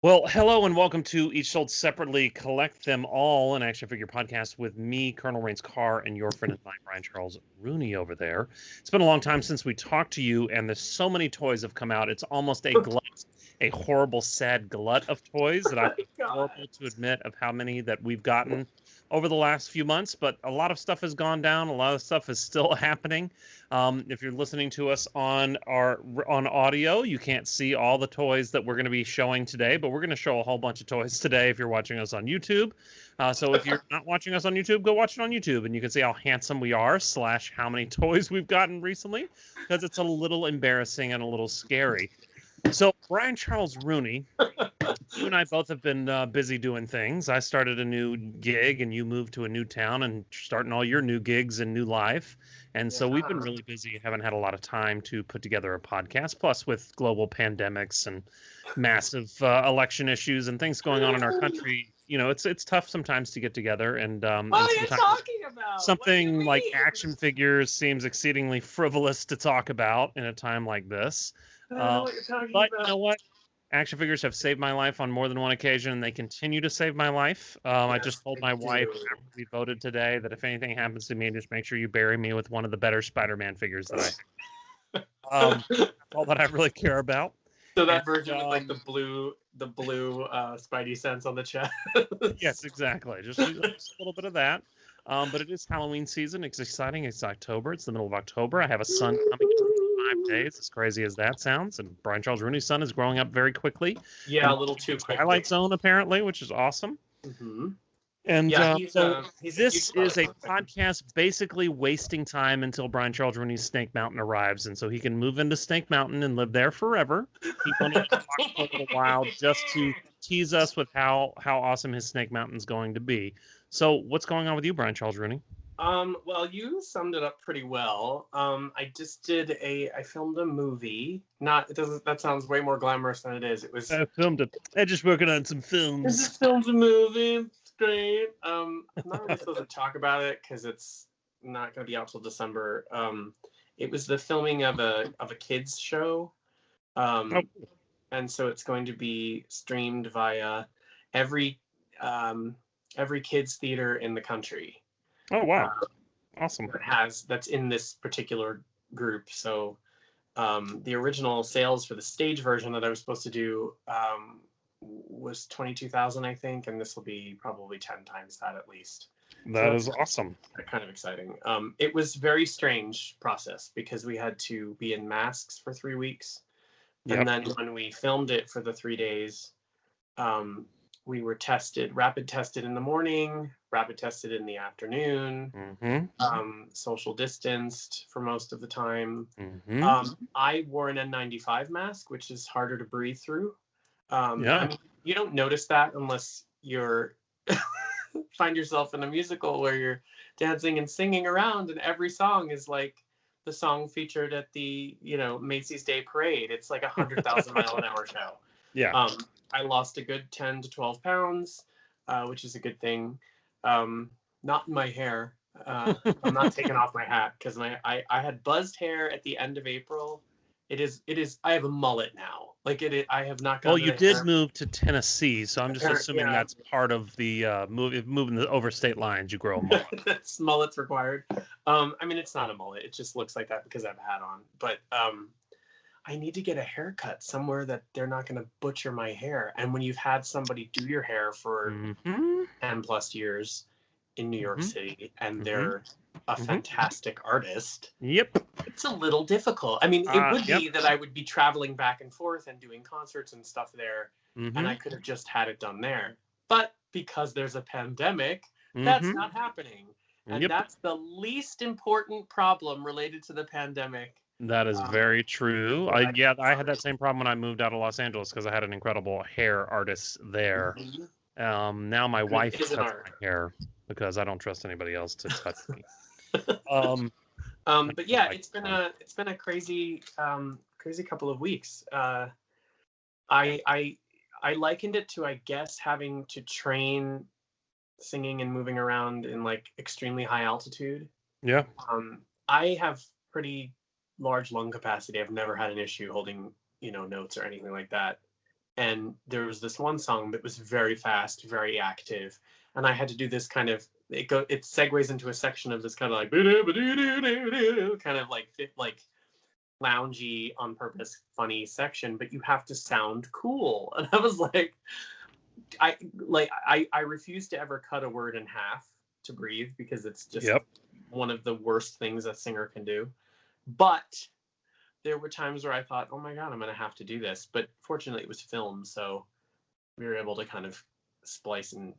Well, hello and welcome to Each Sold Separately, Collect Them All, an action figure podcast with me, Colonel Rains Carr, and your friend and mine, Brian Charles Rooney over there. It's been a long time since we talked to you, and there's so many toys have come out. It's almost a glut, a horrible, sad glut of toys that I feel horrible to admit of how many that we've gotten over the last few months, but a lot of stuff has gone down. A lot of stuff is still happening. If you're listening to us on audio, you can't see all the toys that we're going to be showing today, but we're going to show a whole bunch of toys today if you're watching us on YouTube. So if you're not watching us on YouTube, go watch it on YouTube, and you can see how handsome we are / how many toys we've gotten recently, because it's a little embarrassing and a little scary. So Brian Charles Rooney, you and I both have been busy doing things. I started a new gig, and you moved to a new town and starting all your new gigs and new life. And so we've been really busy, haven't had a lot of time to put together a podcast. Plus, with global pandemics and massive election issues and things going on in our country, it's tough sometimes to get together. And what are you talking about? Something like action figures seems exceedingly frivolous to talk about in a time like this. I don't know what you're talking but about. You know what? Action figures have saved my life on more than one occasion, and they continue to save my life. I just told my wife after we voted today that if anything happens to me, just make sure you bury me with one of the better Spider-Man figures that I have. That's all that I really care about. So that version with like the blue Spidey sense on the chest. Yes, exactly. Just a little bit of that. But it is Halloween season. It's exciting. It's October. It's the middle of October. I have a son coming in 5 days, as crazy as that sounds. And Brian Charles Rooney's son is growing up very quickly. Yeah, a little too quick. Twilight Zone, apparently, which is awesome. Mm-hmm. And yeah, this is a podcast basically wasting time until Brian Charles Rooney's Snake Mountain arrives. And so he can move into Snake Mountain and live there forever. He wanted to talk for a little while just to tease us with how awesome his Snake Mountain's going to be. So what's going on with you, Brian Charles Rooney? Well, you summed it up pretty well. I filmed a movie. That sounds way more glamorous than it is. I filmed it. I'm just working on some films. I just filmed a movie. It's great. I'm not really supposed to talk about it because it's not going to be out till December. It was the filming of a kids show. And so it's going to be streamed via every kids theater in the country. Oh wow, awesome! That's in this particular group. So the original sales for the stage version that I was supposed to do was 22,000, I think, and this will be probably 10 times that at least. That is awesome. Kind of exciting. It was very strange process because we had to be in masks for 3 weeks. Yep. And then when we filmed it for the 3 days, we were rapid tested in the morning, rapid tested in the afternoon, social distanced for most of the time. I wore an N95 mask, which is harder to breathe through. I mean, you don't notice that unless you're find yourself in a musical where you're dancing and singing around, and every song is like the song featured at the Macy's Day Parade. It's like 100,000 mile an hour show. Yeah. I lost a good 10 to 12 pounds, which is a good thing. Not in my hair. I'm not taking off my hat because I had buzzed hair at the end of April. It is. I have a mullet now. I have not. Well, you did move to Tennessee, so I'm just assuming that's part of the moving the overstate lines. You grow a mullet. That's mullets required. I mean, it's not a mullet. It just looks like that because I have a hat on. But I need to get a haircut somewhere that they're not going to butcher my hair. And when you've had somebody do your hair for 10 plus years in New York City, and they're a fantastic artist. Yep. It's a little difficult. I mean, it would be that I would be traveling back and forth and doing concerts and stuff there, and I could have just had it done there. But because there's a pandemic, that's not happening. And that's the least important problem related to the pandemic. That is very true. I had that same problem when I moved out of Los Angeles because I had an incredible hair artist there. Now my wife cuts my hair because I don't trust anybody else to touch me. But yeah, it's been a crazy couple of weeks. I likened it to, I guess, having to train singing and moving around in like extremely high altitude. Yeah. I have pretty large lung capacity. I've never had an issue holding, notes or anything like that. and there was this one song that was very fast, very active, and I had to do this kind of it segues into a section of this kind of like kind of like loungy on purpose funny section, but you have to sound cool. And I was like, I refuse to ever cut a word in half to breathe, because it's just one of the worst things a singer can do. But there were times where I thought, oh my God, I'm going to have to do this. But fortunately it was filmed, so we were able to kind of splice and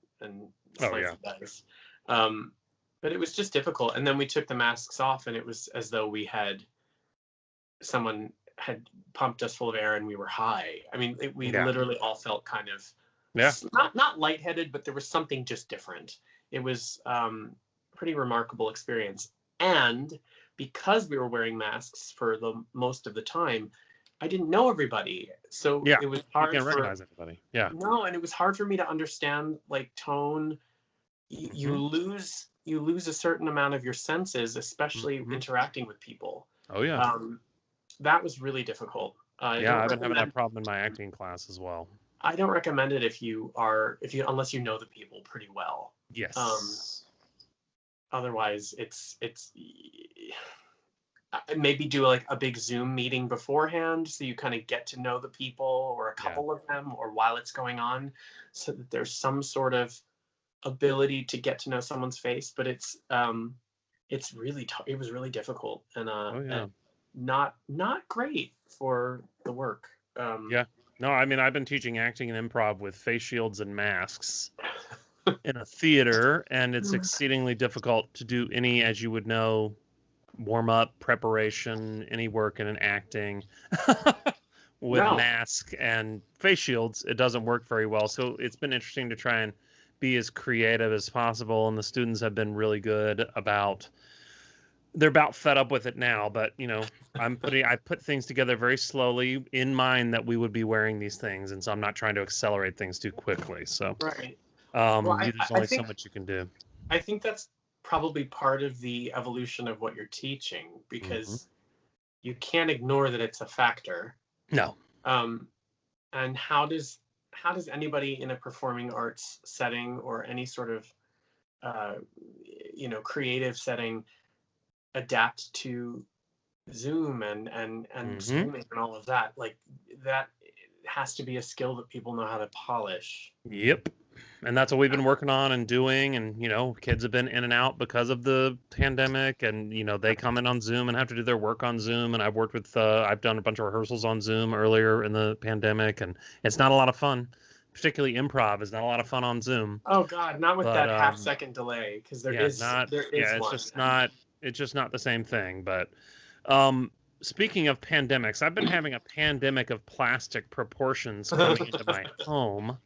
slice the dice. But it was just difficult. And then we took the masks off, and it was as though someone had pumped us full of air and we were high. I mean, we literally all felt kind of not lightheaded, but there was something just different. It was pretty remarkable experience. And because we were wearing masks for the most of the time, I didn't know everybody, so it was hard. You can't recognize anybody. No, and it was hard for me to understand like tone. You lose a certain amount of your senses, especially interacting with people. Oh yeah. That was really difficult. I've been having that problem in my acting class as well. I don't recommend it unless you know the people pretty well. Yes. Otherwise, it's maybe do like a big Zoom meeting beforehand, so you kind of get to know the people, or a couple of them, or while it's going on, so that there's some sort of ability to get to know someone's face. But it was really difficult, and and not great for the work. No, I mean, I've been teaching acting and improv with face shields and masks in a theater, and it's exceedingly difficult to do any, as you would know, warm-up, preparation, any work in an acting with mask and face shields. It doesn't work very well. So it's been interesting to try and be as creative as possible, and the students have been really good about... They're about fed up with it now, but I put things together very slowly in mind that we would be wearing these things, and so I'm not trying to accelerate things too quickly. So right. There's only so much you can do. I think that's probably part of the evolution of what you're teaching, because you can't ignore that it's a factor. No. And how does anybody in a performing arts setting, or any sort of creative setting, adapt to Zoom and streaming and all of that? Like, that has to be a skill that people know how to polish. Yep. And that's what we've been working on and doing. And, kids have been in and out because of the pandemic, and, they come in on Zoom and have to do their work on Zoom. And I've worked with, I've done a bunch of rehearsals on Zoom earlier in the pandemic, and it's not a lot of fun. Particularly improv is not a lot of fun on Zoom. Oh God, not with that half-second delay, because there is one. It's just not the same thing. But speaking of pandemics, I've been having a pandemic of plastic proportions coming into my home.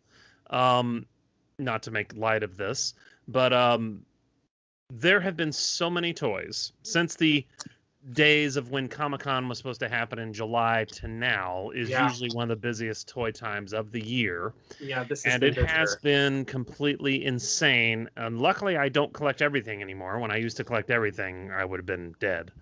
Not to make light of this, but there have been so many toys since the days of when Comic-Con was supposed to happen in July to now is usually one of the busiest toy times of the year. Yeah, has been completely insane. And luckily, I don't collect everything anymore. When I used to collect everything, I would have been dead.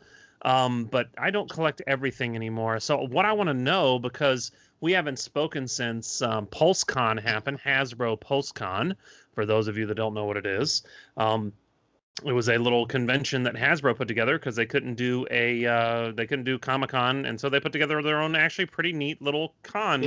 But I don't collect everything anymore. So what I want to know, because we haven't spoken since PulseCon happened, Hasbro PulseCon, for those of you that don't know what it is. It was a little convention that Hasbro put together because they couldn't do Comic-Con, and so they put together their own actually pretty neat little con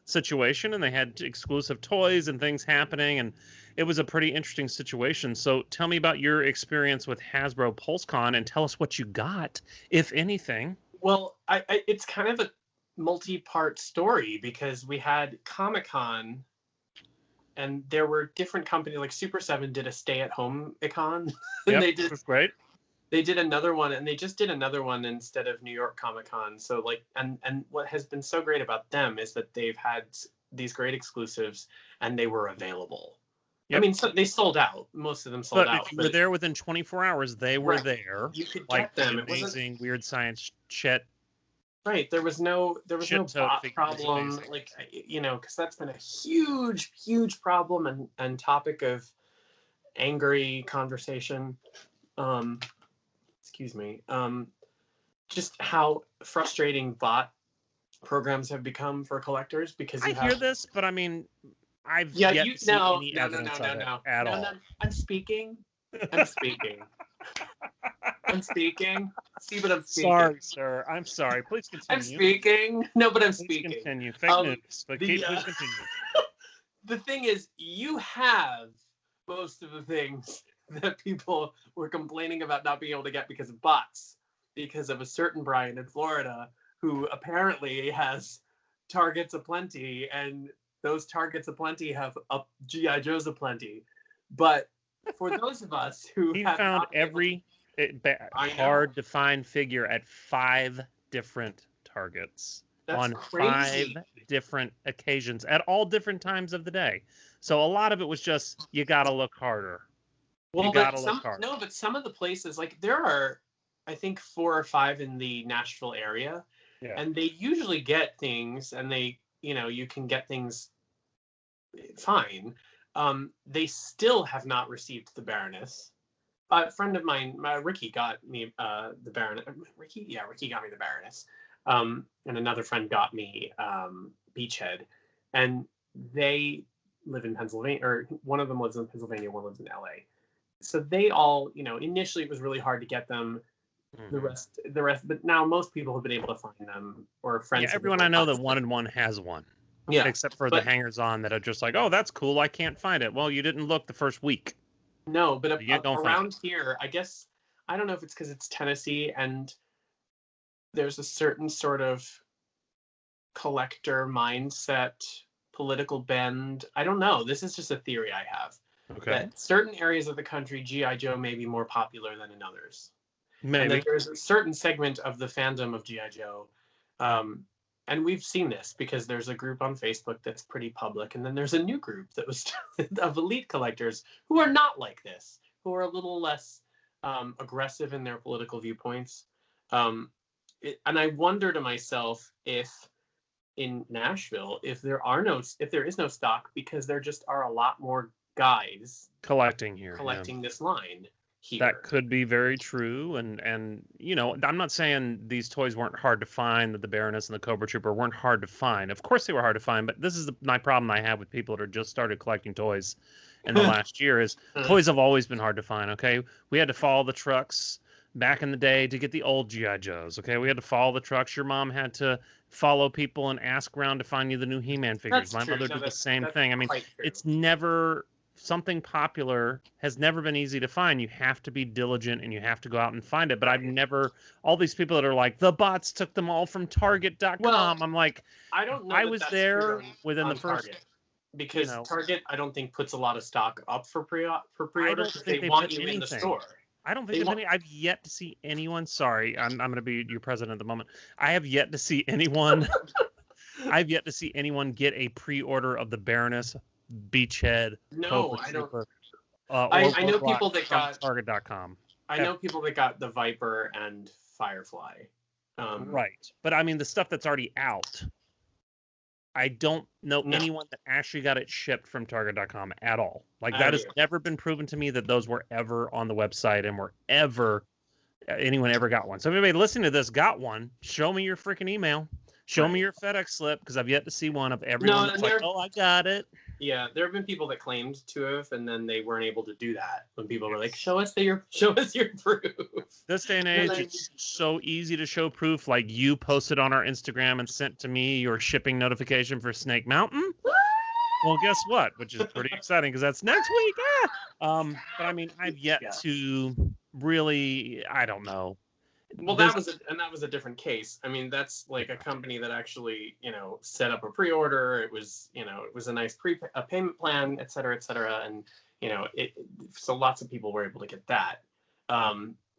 situation, and they had exclusive toys and things happening, and it was a pretty interesting situation. So tell me about your experience with Hasbro PulseCon, and tell us what you got, if anything. Well, it's kind of a multi-part story, because we had Comic-Con, and there were different companies, like Super 7 did a stay-at-home icon. Yep, which was great. They did another one, and they just did another one instead of New York Comic-Con. So and what has been so great about them is that they've had these great exclusives, and they were available. Yep. I mean, so they sold out. Most of them sold out. If you were there within 24 hours, they were there. You could get them. Amazing Weird Science Chet. Right, there was no bot problem, because that's been a huge problem and topic of angry conversation. Excuse me. Just how frustrating bot programs have become for collectors, because I hear this, but I mean, I've yet to see any evidence of it at all. I'm speaking. I'm speaking. I'm speaking. See, but I'm speaking. Sorry, sir. I'm sorry. Please continue. I'm speaking. No, but I'm Please speaking. Continue. Fake news, but please continue. The thing is, you have most of the things that people were complaining about not being able to get because of bots, because of a certain Brian in Florida who apparently has targets aplenty, and those targets aplenty have G.I. Joes aplenty. But for those of us who he have found every hard to find figure at 5 different targets. That's on crazy. 5 different occasions at all different times of the day. So a lot of it was just, you got to look harder. Well, but some of the places, like there are, I think 4 or 5 in the Nashville area, and they usually get things, and they, you can get things fine. They still have not received the Baroness. A friend of mine, Ricky, got me the Baroness. Ricky got me the Baroness. And another friend got me Beachhead, and they live in Pennsylvania, or one of them lives in Pennsylvania, one lives in LA. So they all, initially it was really hard to get them. The rest, but now most people have been able to find them, or friends. Yeah, everyone I know that wanted one has one. Yeah, except for the hangers-on that are just like, oh, that's cool, I can't find it. Well, you didn't look the first week. No, but around here, I guess, I don't know if it's because it's Tennessee and there's a certain sort of collector mindset, political bend. I don't know. This is just a theory I have. Okay. That certain areas of the country, G.I. Joe may be more popular than in others. Maybe. And that there's a certain segment of the fandom of G.I. Joe. And we've seen this because there's a group on Facebook that's pretty public. And then there's a new group that was of elite collectors who are not like this, who are a little less aggressive in their political viewpoints. And I wonder to myself if in Nashville, if there is no stock, because there just are a lot more guys collecting this line here. That could be very true, and I'm not saying these toys weren't hard to find, that the Baroness and the Cobra Trooper weren't hard to find. Of course they were hard to find, but this is my problem I have with people that are just started collecting toys in the last year is toys have always been hard to find. Okay, we had to follow the trucks back in the day to get the old G.I. Joes. Okay, we had to follow the trucks. Your mom had to follow people and ask around to find you the new He-Man figures. My mother did the same thing. I mean, it's never something popular has never been easy to find. You have to be diligent and you have to go out and find it. But I've never, all these people that are like, the bots took them all from Target.com. Well, I'm like, I don't know. I was there within the first. Target. Because Target, I don't think, puts a lot of stock up for pre-order because they want you in the store. I don't think I've yet to see anyone. Sorry, I'm going to be your president at the moment. I have yet to see anyone. I've yet to see anyone get a pre-order of the Baroness, Beachhead. No, I don't. I know people that got Target.com. I know people that got the Viper and Firefly. Right, but I mean the stuff that's already out. I don't know anyone that actually got it shipped from Target.com at all. Like that has never been proven to me that those were ever on the website and anyone ever got one. So if anybody listening to this got one, show me your freaking email. Show me your FedEx slip, because I've yet to see one of everyone that's like, oh, I got it. Yeah, there have been people that claimed to have, and then they weren't able to do that. When people were like, show us your proof. This day and age, it's so easy to show proof. Like you posted on our Instagram and sent to me your shipping notification for Snake Mountain. Well, guess what? Which is pretty exciting because that's next week. But I mean, I've yet to really, I don't know. Well, that was a different case. I mean, that's like a company that actually, set up a pre-order. It was, it was a nice payment plan, et cetera, and so lots of people were able to get that.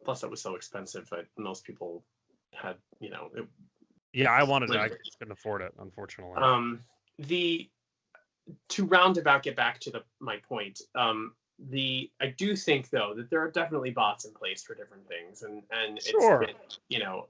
Plus, it was so expensive that most people had, Yeah, I wanted it. I just couldn't afford it, unfortunately. To roundabout get back to my point. I do think though that there are definitely bots in place for different things, and sure.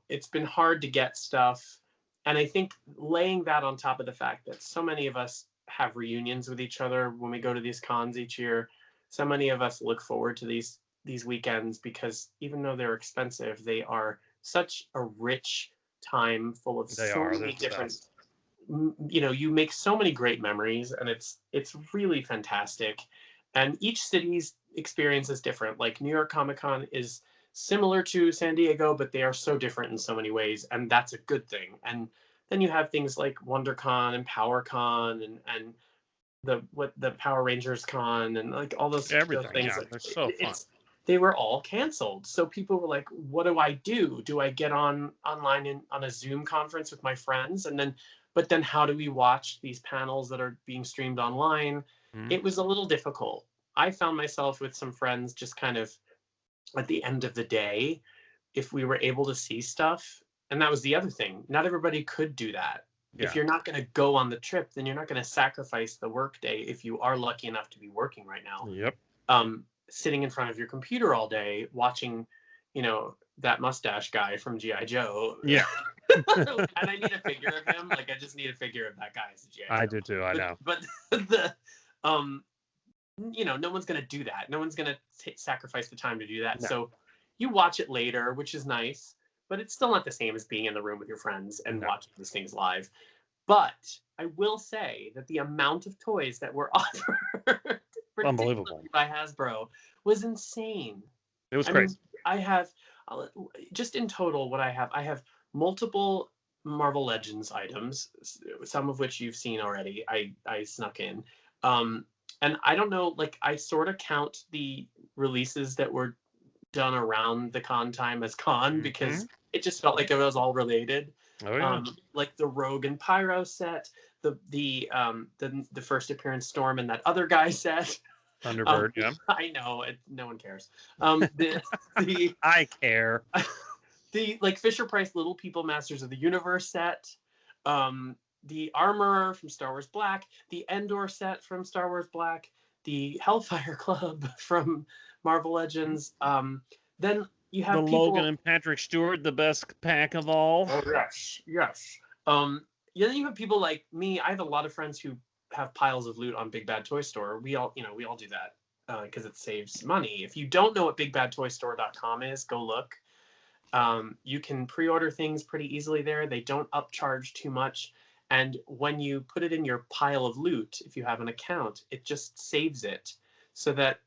It's been hard to get stuff, and I think laying that on top of the fact that so many of us have reunions with each other when we go to these cons each year, so many of us look forward to these weekends because even though they're expensive, they are such a rich time full of They so are. many They're the different, best. you make so many great memories, and it's really fantastic. And each city's experience is different. Like New York Comic Con is similar to San Diego, but they are so different in so many ways, and that's a good thing. And then you have things like WonderCon and PowerCon and the Power Rangers Con and like all those Everything. things. Yeah, Like they're so fun. they were all canceled. So people were like, "What do I do? Do I get online on a Zoom conference with my friends, and then, but then how do we watch these panels that are being streamed online?" Mhm. It was a little difficult. I found myself with some friends just kind of at the end of the day, if we were able to see stuff, and that was the other thing. Not everybody could do that. If Yeah. you're not going to go on the trip, then you're not going to sacrifice the work day if you are lucky enough to be working right now. Yep. Sitting in front of your computer all day watching, that mustache guy from G.I. Joe. Yeah. And I need a figure of him. Like I just need a figure of that guy as a G.I. Joe. I do too. I know. But the no one's going to do that. No one's going to sacrifice the time to do that. No. So you watch it later, which is nice, but it's still not the same as being in the room with your friends and No. watching these things live. But I will say that the amount of toys that were offered, Unbelievable, by Hasbro, was insane. It was crazy. I have, just in total, what I have multiple Marvel Legends items, some of which you've seen already. I snuck in. And I don't know, like I sort of count the releases that were done around the con time as con because it just felt like it was all related. Oh yeah. Like the Rogue and Pyro set, the first appearance Storm and that other guy set. Thunderbird, yeah. I know, no one cares. The I care. The like Fisher Price Little People Masters of the Universe set, the Armorer from Star Wars Black, the Endor set from Star Wars Black, the Hellfire Club from Marvel Legends. Then you have the people... Logan and Patrick Stewart, the best pack of all. Oh yes. Then you have people like me. I have a lot of friends who have piles of loot on Big Bad Toy Store. We all do that because it saves money. If you don't know what BigBadToyStore.com is, go look. You can pre-order things pretty easily there. They don't upcharge too much. And when you put it in your pile of loot, if you have an account, it just saves it so that,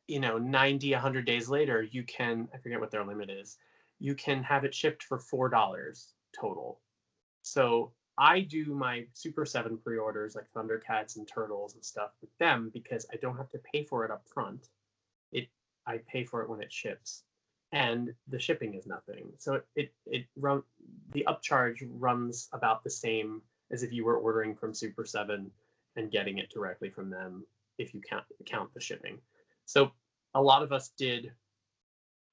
90, 100 days later, you can, I forget what their limit is, you can have it shipped for $4 total. So I do my Super 7 pre-orders like Thundercats and Turtles and stuff with them because I don't have to pay for it up front. I pay for it when it ships. And the shipping is nothing. So the upcharge runs about the same as if you were ordering from Super 7 and getting it directly from them if you count the shipping. So a lot of us did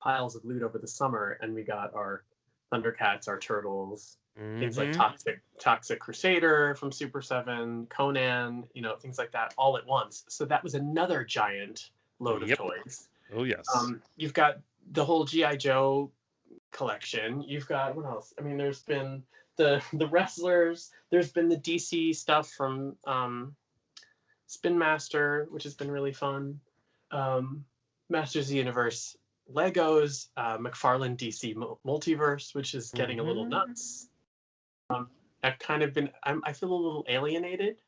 piles of loot over the summer, and we got our Thundercats, our Turtles, things like Toxic Crusader from Super 7, Conan, things like that all at once. So that was another giant load of toys. Oh yes. You've got the whole G.I. Joe collection. You've got, what else? I mean, there's been the wrestlers. There's been the DC stuff from Spin Master, which has been really fun. Masters of the Universe Legos, McFarlane DC Multiverse, which is getting a little nuts. I've kind of been, I feel a little alienated,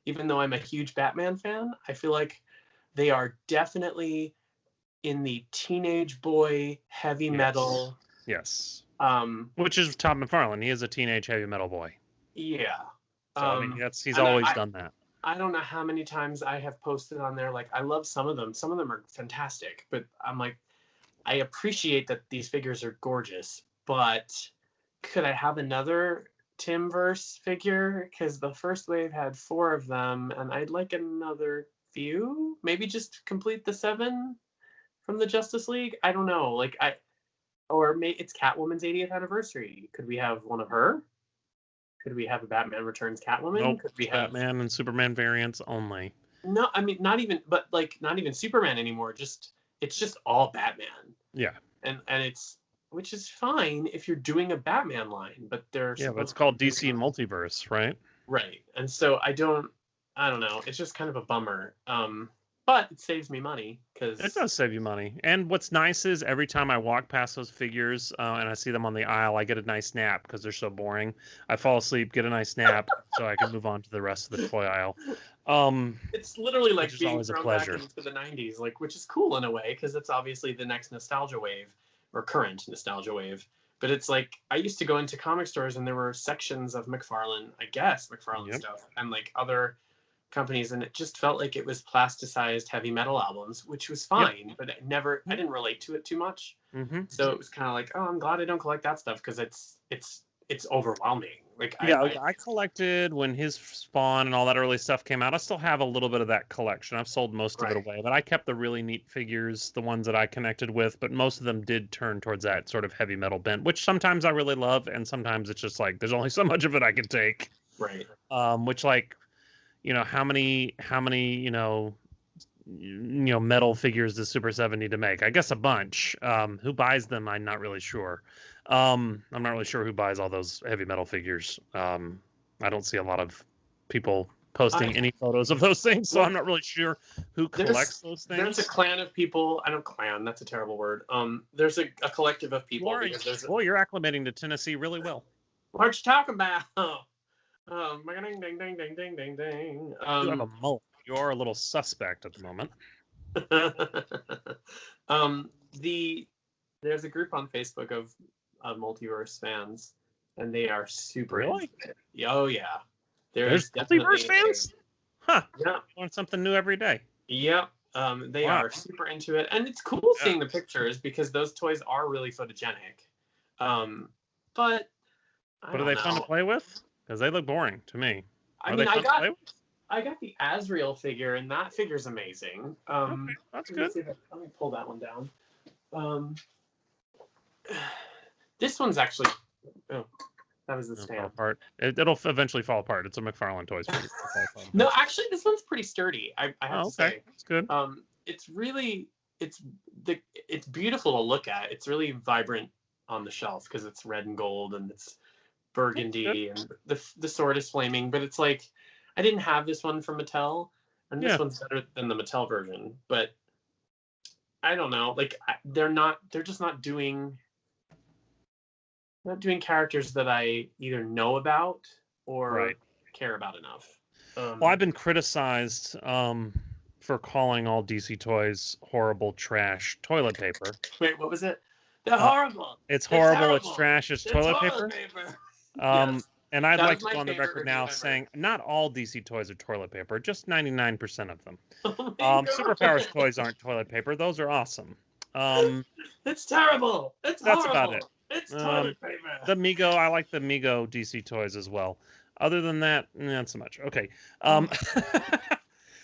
even though I'm a huge Batman fan. I feel like they are definitely in the teenage boy heavy metal. Yes. Which is Todd McFarlane. He is a teenage heavy metal boy. Yeah. So, I mean, he's always done that. I don't know how many times I have posted on there. Like, I love some of them. Some of them are fantastic, but I'm like, I appreciate that these figures are gorgeous, but could I have another Timverse figure? Because the first wave had 4 of them, and I'd like another few. Maybe just complete the 7 from the Justice League. I don't know. Like it's Catwoman's 80th anniversary. Could we have one of her? Could we have a Batman Returns Catwoman? Nope. Could we have Batman and Superman variants only? No, I mean not even Superman anymore. It's just all Batman. Yeah. And it's, which is fine if you're doing a Batman line, but but it's called DC Multiverse, right? Right. And so I don't know. It's just kind of a bummer. but it saves me money It because does save you money. And what's nice is every time I walk past those figures and I see them on the aisle, I get a nice nap because they're so boring. I fall asleep, get a nice nap, so I can move on to the rest of the toy aisle. it's literally like Which is being always a thrown back pleasure. into the 90s, like, which is cool in a way because it's obviously the next nostalgia wave or current nostalgia wave. But it's like I used to go into comic stores and there were sections of McFarlane, I guess, McFarlane Yep. stuff, and like other companies, and it just felt like it was plasticized heavy metal albums, which was fine, but I didn't relate to it too much. Mm-hmm. So it was kind of like, oh, I'm glad I don't collect that stuff because it's overwhelming. Like Yeah, I collected when his Spawn and all that early stuff came out. I still have a little bit of that collection. I've sold most of it away, but I kept the really neat figures, the ones that I connected with, but most of them did turn towards that sort of heavy metal bent, which sometimes I really love, and sometimes it's just like there's only so much of it I can take. Right. Which, like, how many metal figures does Super 7 need to make? I guess a bunch. Who buys them? I'm not really sure. I'm not really sure who buys all those heavy metal figures. I don't see a lot of people posting any photos of those things, so I'm not really sure who collects those things. There's a clan of people. I don't clan. That's a terrible word. There's a collective of people. You're acclimating to Tennessee really well. What you talking about? Ding, ding, ding, ding, ding, ding, ding. You have a mullet. You're a little suspect at the moment. There's a group on Facebook of multiverse fans, and they are super. Really? Oh yeah. There's multiverse fans? Huh. Yeah. Learn something new every day. Yep. They are super into it, and it's cool seeing the pictures because those toys are really photogenic. But are they fun to play with? Because they look boring to me. I got the Azrael figure, and that figure's amazing. Okay, that's good. Let me pull that one down. This one's actually. Oh, that was the stand. Apart. It'll eventually fall apart. It's a McFarlane Toys figure. No, actually, this one's pretty sturdy. I have to say. That's good. It's really it's beautiful to look at. It's really vibrant on the shelf because it's red and gold and it's burgundy and the sword is flaming. But it's like I didn't have this one from Mattel, and this one's better than the Mattel version. But I don't know. Like they're just not doing characters that I either know about or care about enough. Well, I've been criticized for calling all DC toys horrible trash toilet paper. Wait, what was it? They're horrible. It's horrible. It's trash. It's toilet paper. Yes. And I'd like to go on the record now saying not all DC toys are toilet paper, just 99% of them. Superpowers toys aren't toilet paper. Those are awesome. It's terrible. That's horrible. About it. It's toilet paper. The Mego, I like the Mego DC toys as well. Other than that, not so much. Okay.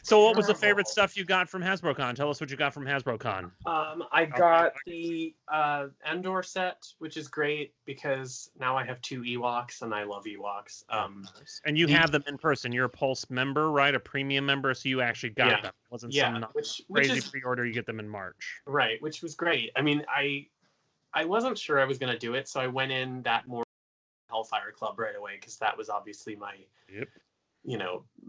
So what was the favorite stuff you got from HasbroCon? Tell us what you got from HasbroCon. I got the Endor set, which is great because now I have 2 Ewoks and I love Ewoks. And you have them in person. You're a Pulse member, right? A premium member, so you actually got them. It wasn't some crazy pre-order. You get them in March. Right, which was great. I mean, I wasn't sure I was going to do it, so I went in that morning Hellfire Club right away because that was obviously my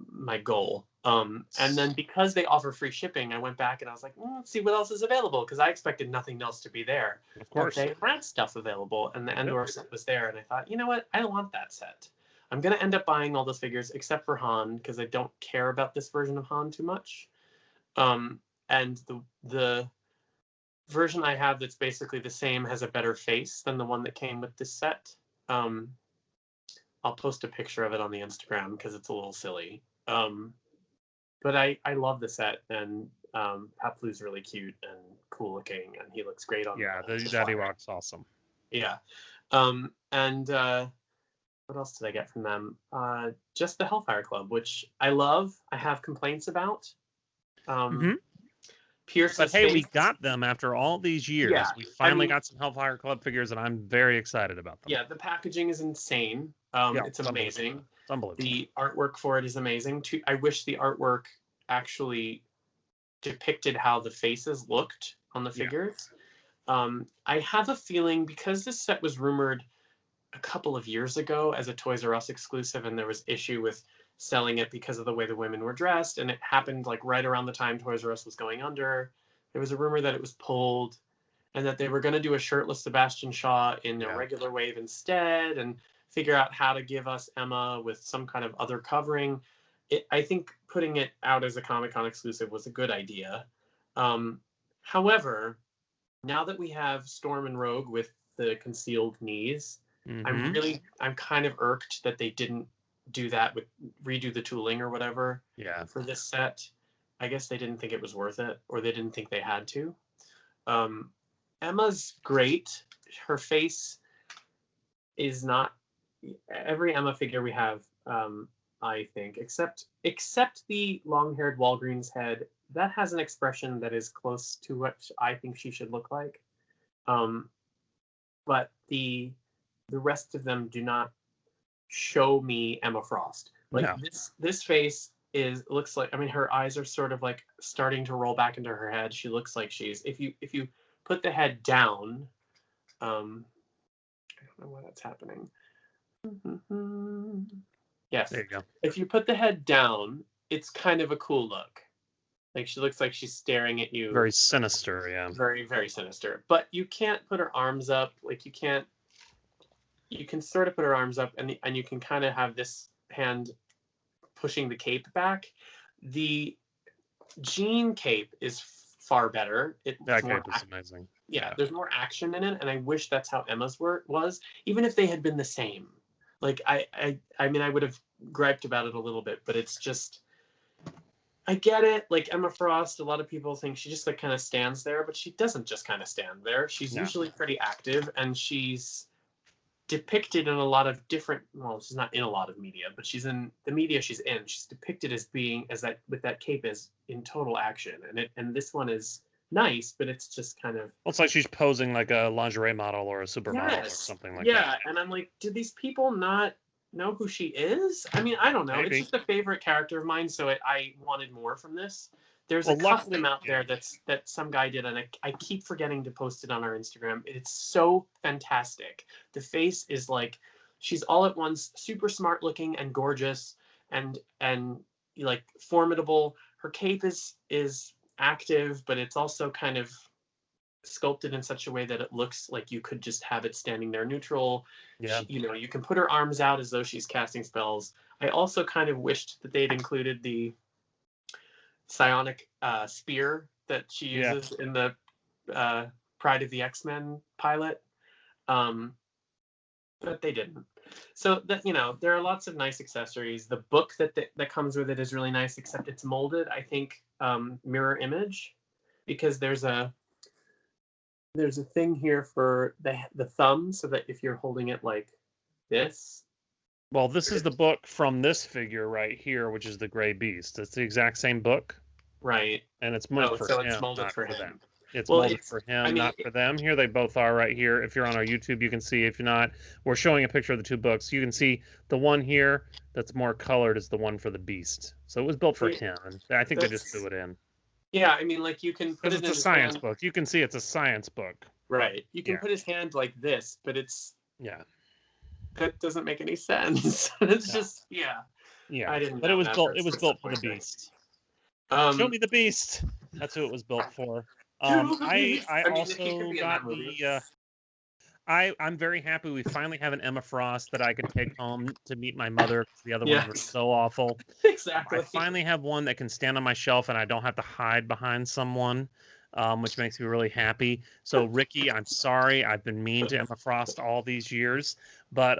my goal. And then because they offer free shipping, I went back and I was like, let's see what else is available because I expected nothing else to be there. Of course. They had stuff available, and the Endor set was there, and I thought, you know what? I don't want that set. I'm going to end up buying all those figures except for Han because I don't care about this version of Han too much. And the version I have that's basically the same has a better face than the one that came with this set. I'll post a picture of it on the Instagram because it's a little silly. But I love the set, and Paplu's really cute and cool looking, and he looks great on. Yeah, that Ewok's awesome. Yeah. And what else did I get from them? Just the Hellfire Club, which I love. I have complaints about. Pierce's but hey, face. We got them after all these years. Yeah, we finally got some Hellfire Club figures, and I'm very excited about them. Yeah, the packaging is insane. It's amazing. It's unbelievable. The artwork for it is amazing. I wish the artwork actually depicted how the faces looked on the figures. I have a feeling because this set was rumored a couple of years ago as a Toys R Us exclusive, and there was issue with selling it because of the way the women were dressed, and it happened like right around the time Toys R Us was going under. There was a rumor that it was pulled, and that they were going to do a shirtless Sebastian Shaw in a regular wave instead, and figure out how to give us Emma with some kind of other covering. I think putting it out as a Comic-Con exclusive was a good idea. However, now that we have Storm and Rogue with the concealed knees, I'm kind of irked that they didn't do that with redo the tooling or whatever for this set. I guess they didn't think it was worth it, or they didn't think they had to. Emma's great. Her face is not every Emma figure we have, I think, except the long-haired Walgreens head, that has an expression that is close to what I think she should look like. But the rest of them do not show me Emma Frost. Like this face looks like, I mean, her eyes are sort of like starting to roll back into her head. She looks like she's, if you put the head down, I don't know why that's happening. Yes. There you go. If you put the head down, it's kind of a cool look. Like she looks like she's staring at you. Very sinister, yeah. Very, very sinister. But you can't put her arms up. Like you can sort of put her arms up, and you can kind of have this hand pushing the cape back. The Jean cape is far better. That cape is amazing. Yeah, there's more action in it, and I wish that's how Emma's was, even if they had been the same. Like I mean, I would have griped about it a little bit, but it's just, I get it. Like Emma Frost, a lot of people think she just like kind of stands there, but she doesn't just kind of stand there. She's usually pretty active, and she's depicted in a lot of different, well, she's not in a lot of media, but she's in the media she's in. She's depicted as being that with that cape as in total action, and this one is nice, but it's just kind of, well, it's like she's posing like a lingerie model or a supermodel or something like that. Yeah, and I'm like, did these people not know who she is? I mean, I don't know. Maybe. It's just a favorite character of mine, so I wanted more from this. There's a custom out there that some guy did, and I keep forgetting to post it on our Instagram. It's so fantastic. The face is like, she's all at once super smart looking and gorgeous and like formidable. Her cape is active, but it's also kind of sculpted in such a way that it looks like you could just have it standing there neutral. Yeah. You can put her arms out as though she's casting spells. I also kind of wished that they'd included the psionic spear that she uses in the Pride of the X-Men pilot, but they didn't. So that, there are lots of nice accessories. The book that comes with it is really nice, except it's molded, I think, mirror image, because there's a thing here for the thumb, so that if you're holding it like this. Well, this is the book from this figure right here, which is the Gray Beast. It's the exact same book. Right. And it's molded for him, it's molded not for for him. them. It's molded for him, not for them. Here they both are right here. If you're on our YouTube, you can see. If you're not, we're showing a picture of the two books. You can see the one here that's more colored is the one for the Beast. So it was built for him. And I think they just threw it in. Yeah, I mean, like you can put it in it's a science book. You can see it's a science book. Right. You can put his hand like this, but it's that doesn't make any sense. It's just I didn't. But it was built. It was built for the Beast. Show me the Beast. That's who it was built for. I also got the. I'm very happy we finally have an Emma Frost that I can take home to meet my mother. The other ones were so awful. Exactly. I finally have one that can stand on my shelf and I don't have to hide behind someone, which makes me really happy. So Ricky, I'm sorry. I've been mean to Emma Frost all these years, but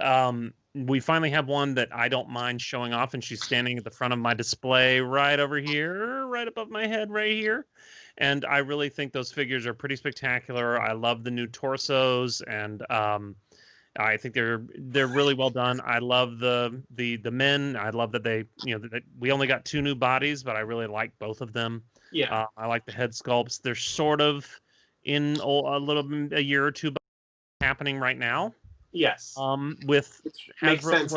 we finally have one that I don't mind showing off, and she's standing at the front of my display right over here, right above my head right here. And I really think those figures are pretty spectacular. I love the new torsos, and I think they're really well done. I love the men. I love that they, that we only got 2 new bodies, but I really like both of them. Yeah. I like the head sculpts. They're sort of in a year or two happening right now. Yes. With makes sense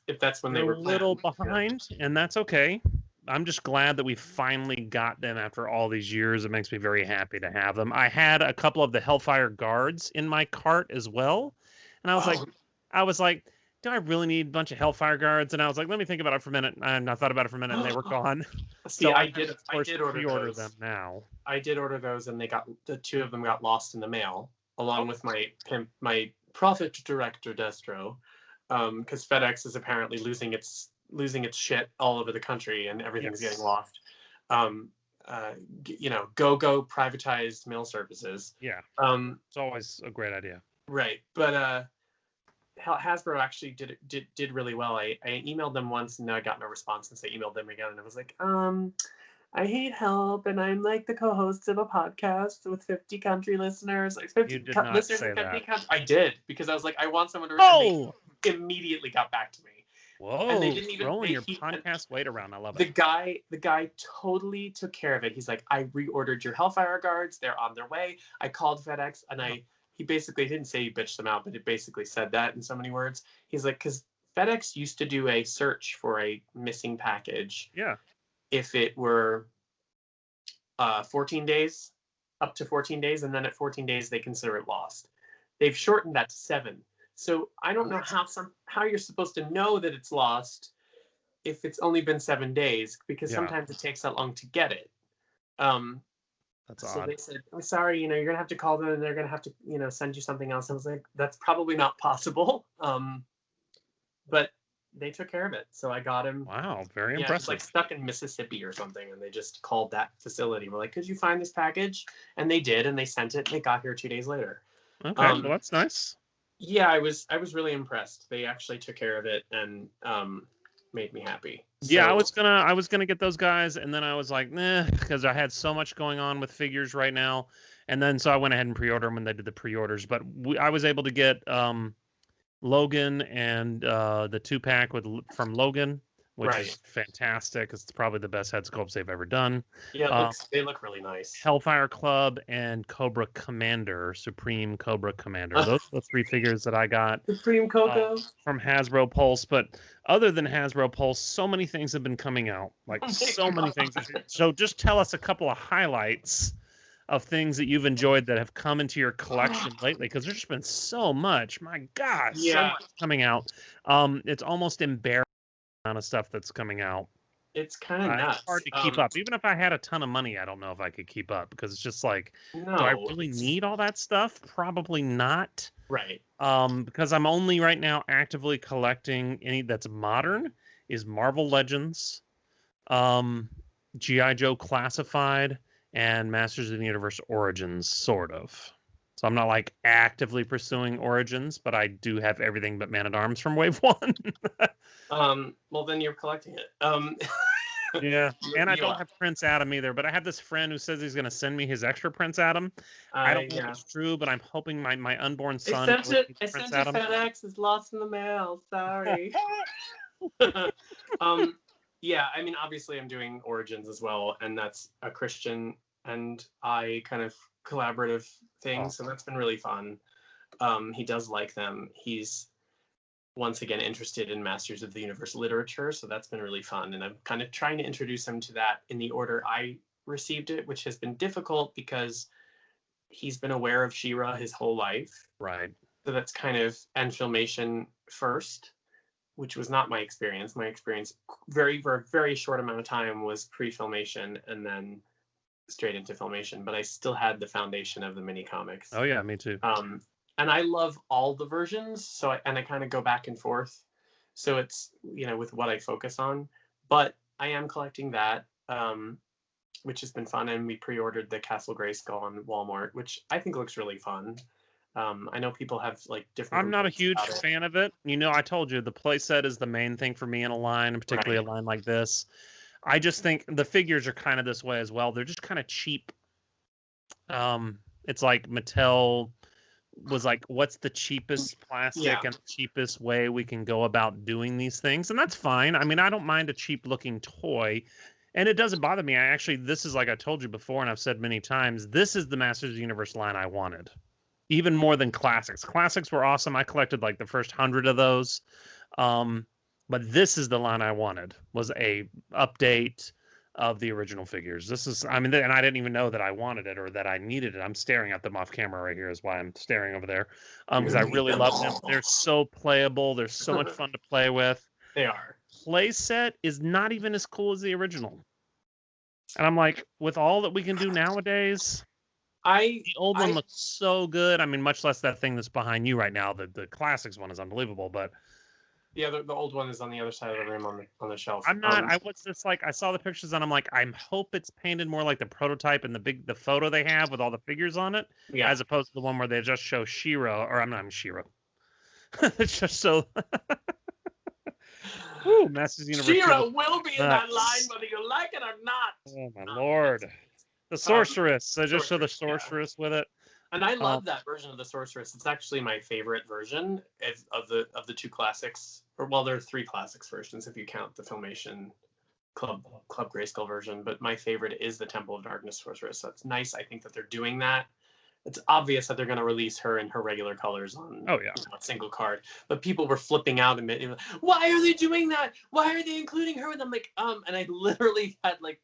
if that's when they were a little behind, and that's okay. I'm just glad that we finally got them after all these years. It makes me very happy to have them. I had a couple of the Hellfire Guards in my cart as well, and I was like, do I really need a bunch of Hellfire Guards? And I was like, let me think about it for a minute. And I thought about it for a minute, and they were gone. See, So I I'm did forced to order pre-order those. them now. I did order those, and the 2 of them got lost in the mail, along with my profit director Destro, because FedEx is apparently losing its shit all over the country, and everything's getting lost. Go privatized mail services. Yeah. It's always a great idea. Right, but Hasbro actually did really well. I emailed them once, and I got no response since I emailed them again, and I was like, I hate help, and I'm like the co-host of a podcast with 50 country listeners. Like 50 You did not listeners say in 50 that. I did, because I was like, I want someone to. Oh! They immediately got back to me. Whoa! And they didn't even throwing your podcast weight around. I love it. it. The guy totally took care of it. He's like, I reordered your Hellfire Guards. They're on their way. I called FedEx, and he basically didn't say he bitched them out, but it basically said that in so many words. He's like, because FedEx used to do a search for a missing package. Yeah. If it were 14 days, up to 14 days, and then at 14 days they consider it lost. They've shortened that to 7. So I don't know how you're supposed to know that it's lost if it's only been 7 days, because sometimes it takes that long to get it. That's so odd. they said, I'm sorry, you're gonna have to call them, and they're gonna have to, send you something else. I was like, that's probably not possible. But they took care of it, so I got him. Wow, very impressive. impressive. Like stuck in Mississippi or something, and they just called that facility. We're like, could you find this package? And they did, and they sent it, and it got here 2 days later. Okay, well, that's nice. Yeah, I was really impressed. They actually took care of it and made me happy. Yeah, I was gonna get those guys, and then I was like, nah, because I had so much going on with figures right now, and then so I went ahead and pre-ordered them when they did the pre-orders. But I was able to get Logan and the 2-pack from Logan, which is fantastic. It's probably the best head sculpts they've ever done. Yeah, they look really nice. Hellfire Club and Cobra Commander, Supreme Cobra Commander. Those are the 3 figures that I got Supreme Coco from Hasbro Pulse. But other than Hasbro Pulse, so many things have been coming out. Many things. So just tell us a couple of highlights of things that you've enjoyed that have come into your collection lately, because there's just been so much. My gosh, so much coming out. It's almost embarrassing the amount of stuff that's coming out. It's kind of nuts. It's hard to keep up. Even if I had a ton of money, I don't know if I could keep up, because it's just like, do I really need all that stuff? Probably not. Right. Because I'm only right now actively collecting any that's modern is Marvel Legends, G.I. Joe Classified, and Masters of the Universe Origins, sort of. So I'm not like actively pursuing Origins, but I do have everything but Man-at-Arms from Wave 1. Well, then you're collecting it. Yeah, and I don't have Prince Adam either, but I have this friend who says he's going to send me his extra Prince Adam. I don't know if it's true, but I'm hoping my unborn son. I sent it FedEx. It's lost in the mail. Sorry. Yeah, I mean, obviously I'm doing Origins as well, and that's a Christian and I kind of collaborative thing, so that's been really fun. He does like them. He's once again interested in Masters of the Universe literature, so that's been really fun, and I'm kind of trying to introduce him to that in the order I received it, which has been difficult because he's been aware of She-Ra his whole life. Right. So that's kind of, and Filmation first, which was not my experience. My experience for a very short amount of time was pre-Filmation and then straight into Filmation, but I still had the foundation of the mini comics. Oh yeah, me too. And I love all the versions, so I kind of go back and forth. So it's, with what I focus on, but I am collecting that, which has been fun. And we pre-ordered the Castle Grayskull on Walmart, which I think looks really fun. I know people have different. I'm not a huge fan of it. I told you the play set is the main thing for me in a line, particularly a line like this. I just think the figures are kind of this way as well. They're just kind of cheap. It's like Mattel was like, what's the cheapest plastic and the cheapest way we can go about doing these things? And that's fine. I mean, I don't mind a cheap looking toy, and it doesn't bother me. This is like I told you before, and I've said many times, this is the Masters of the Universe line I wanted. Even more than Classics. Classics were awesome. I collected the first 100 of those. But this is the line I wanted, was a update, of the original figures. This is, I mean, and I didn't even know that I wanted it or that I needed it. I'm staring at them off camera right here is why I'm staring over there. Because I really love them. They're so playable. They're so much fun to play with. They are. Playset is not even as cool as the original. And I'm like, with all that we can do nowadays, the old one looks so good. I mean, much less that thing that's behind you right now. The classics one is unbelievable, but yeah, the old one is on the other side of the room on the shelf. I'm not. I was just like, I saw the pictures and I'm like, I hope it's painted more like the prototype and the photo they have with all the figures on it, as opposed to the one where they just show Shiro, or I'm not Shiro. It's just so. Ooh, Masters University. Shiro will be in that line whether you like it or not. Oh my lord, the sorceress. So just show the sorceress with it. And I love that version of the sorceress. It's actually my favorite version of the two classics. Or well, there are three classics versions if you count the Filmation Club Grayskull version. But my favorite is the Temple of Darkness sorceress. So it's nice. I think that they're doing that. It's obvious that they're going to release her in her regular colors on a single card. But people were flipping out a bit. Why are they doing that? Why are they including her? And I'm like, and I literally had like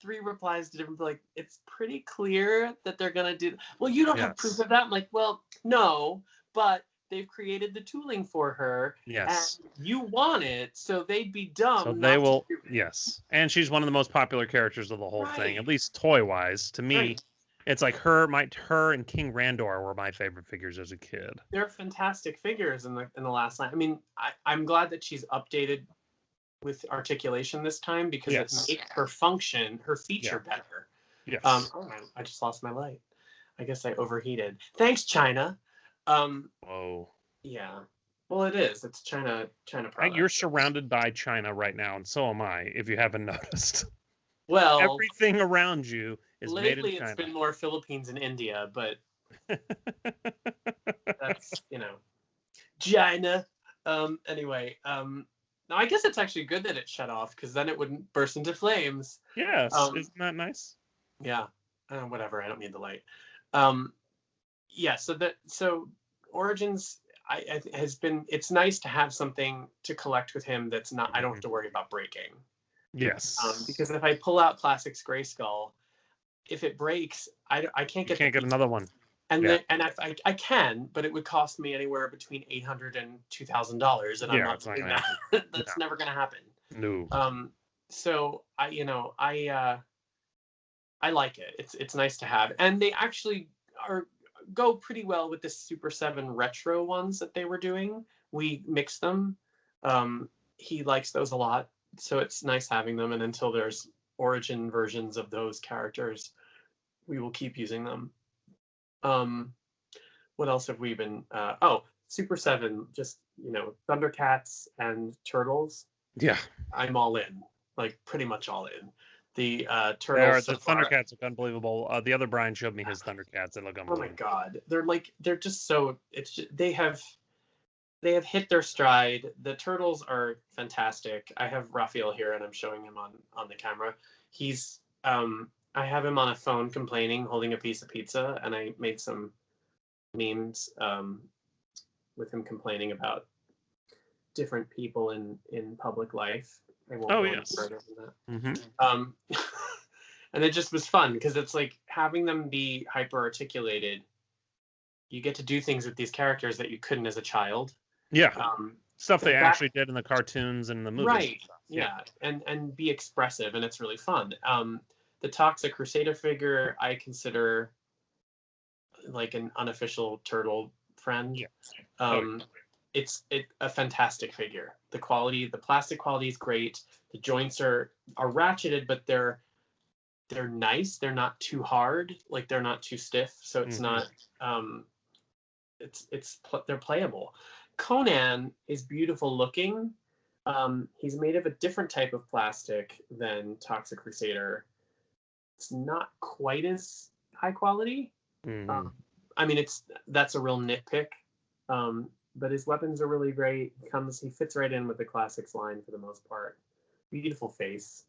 3 replies to different, like, it's pretty clear that they're gonna do. Well, you don't have proof of that. I'm like, well, no, but they've created the tooling for her. Yes. And you want it, so they'd be dumb. So they will. Yes. And she's one of the most popular characters of the whole thing, at least toy wise. To me, it's like her and King Randor were my favorite figures as a kid. They're fantastic figures in the last line. I mean, I'm glad that she's updated with articulation this time because it makes her feature better. Yes. I just lost my light. I guess I overheated. Thanks, China. Whoa. Yeah. Well, it is. It's China product. You're surrounded by China right now, and so am I, if you haven't noticed. Well, everything around you is made in China. Lately, it's been more Philippines and India, but that's, China. Anyway, now, I guess it's actually good that it shut off because then it wouldn't burst into flames. Yes, isn't that nice? Yeah, whatever. I don't need the light. Yeah, so Origins has been. It's nice to have something to collect with him that's not. I don't have to worry about breaking. Yes. Because if I pull out Classics Grayskull, if it breaks, I can't get. You can't get another one. And I can, but it would cost me anywhere between $800 and $2,000, and I'm not doing that. That's never going to happen. No. So I like it. It's nice to have, and they actually go pretty well with the Super 7 retro ones that they were doing. We mixed them. He likes those a lot, so it's nice having them. And until there's origin versions of those characters, we will keep using them. What else have we been? Super 7, just Thundercats and Turtles. Yeah, I'm all in, like pretty much all in. The Turtles. The Thundercats look unbelievable. The other Brian showed me his Thundercats. They look unbelievable. Oh my god, they're just so. They have hit their stride. The Turtles are fantastic. I have Raphael here, and I'm showing him on the camera. He's I have him on a phone complaining, holding a piece of pizza, and I made some memes with him complaining about different people in public life. I won't go any further than that. Mm-hmm. And it just was fun because it's like having them be hyper articulated. You get to do things with these characters that you couldn't as a child. Yeah. Stuff they actually did in the cartoons and the movies. Right. Yeah. And be expressive, and it's really fun. The Toxic Crusader figure I consider like an unofficial turtle friend. Yeah. It's a fantastic figure. The plastic quality is great. The joints are ratcheted, but they're nice. They're not too hard. Like they're not too stiff. So it's not. They're playable. Conan is beautiful looking. He's made of a different type of plastic than Toxic Crusader. It's not quite as high quality. I mean, that's a real nitpick. But his weapons are really great. He fits right in with the classics line for the most part. Beautiful face.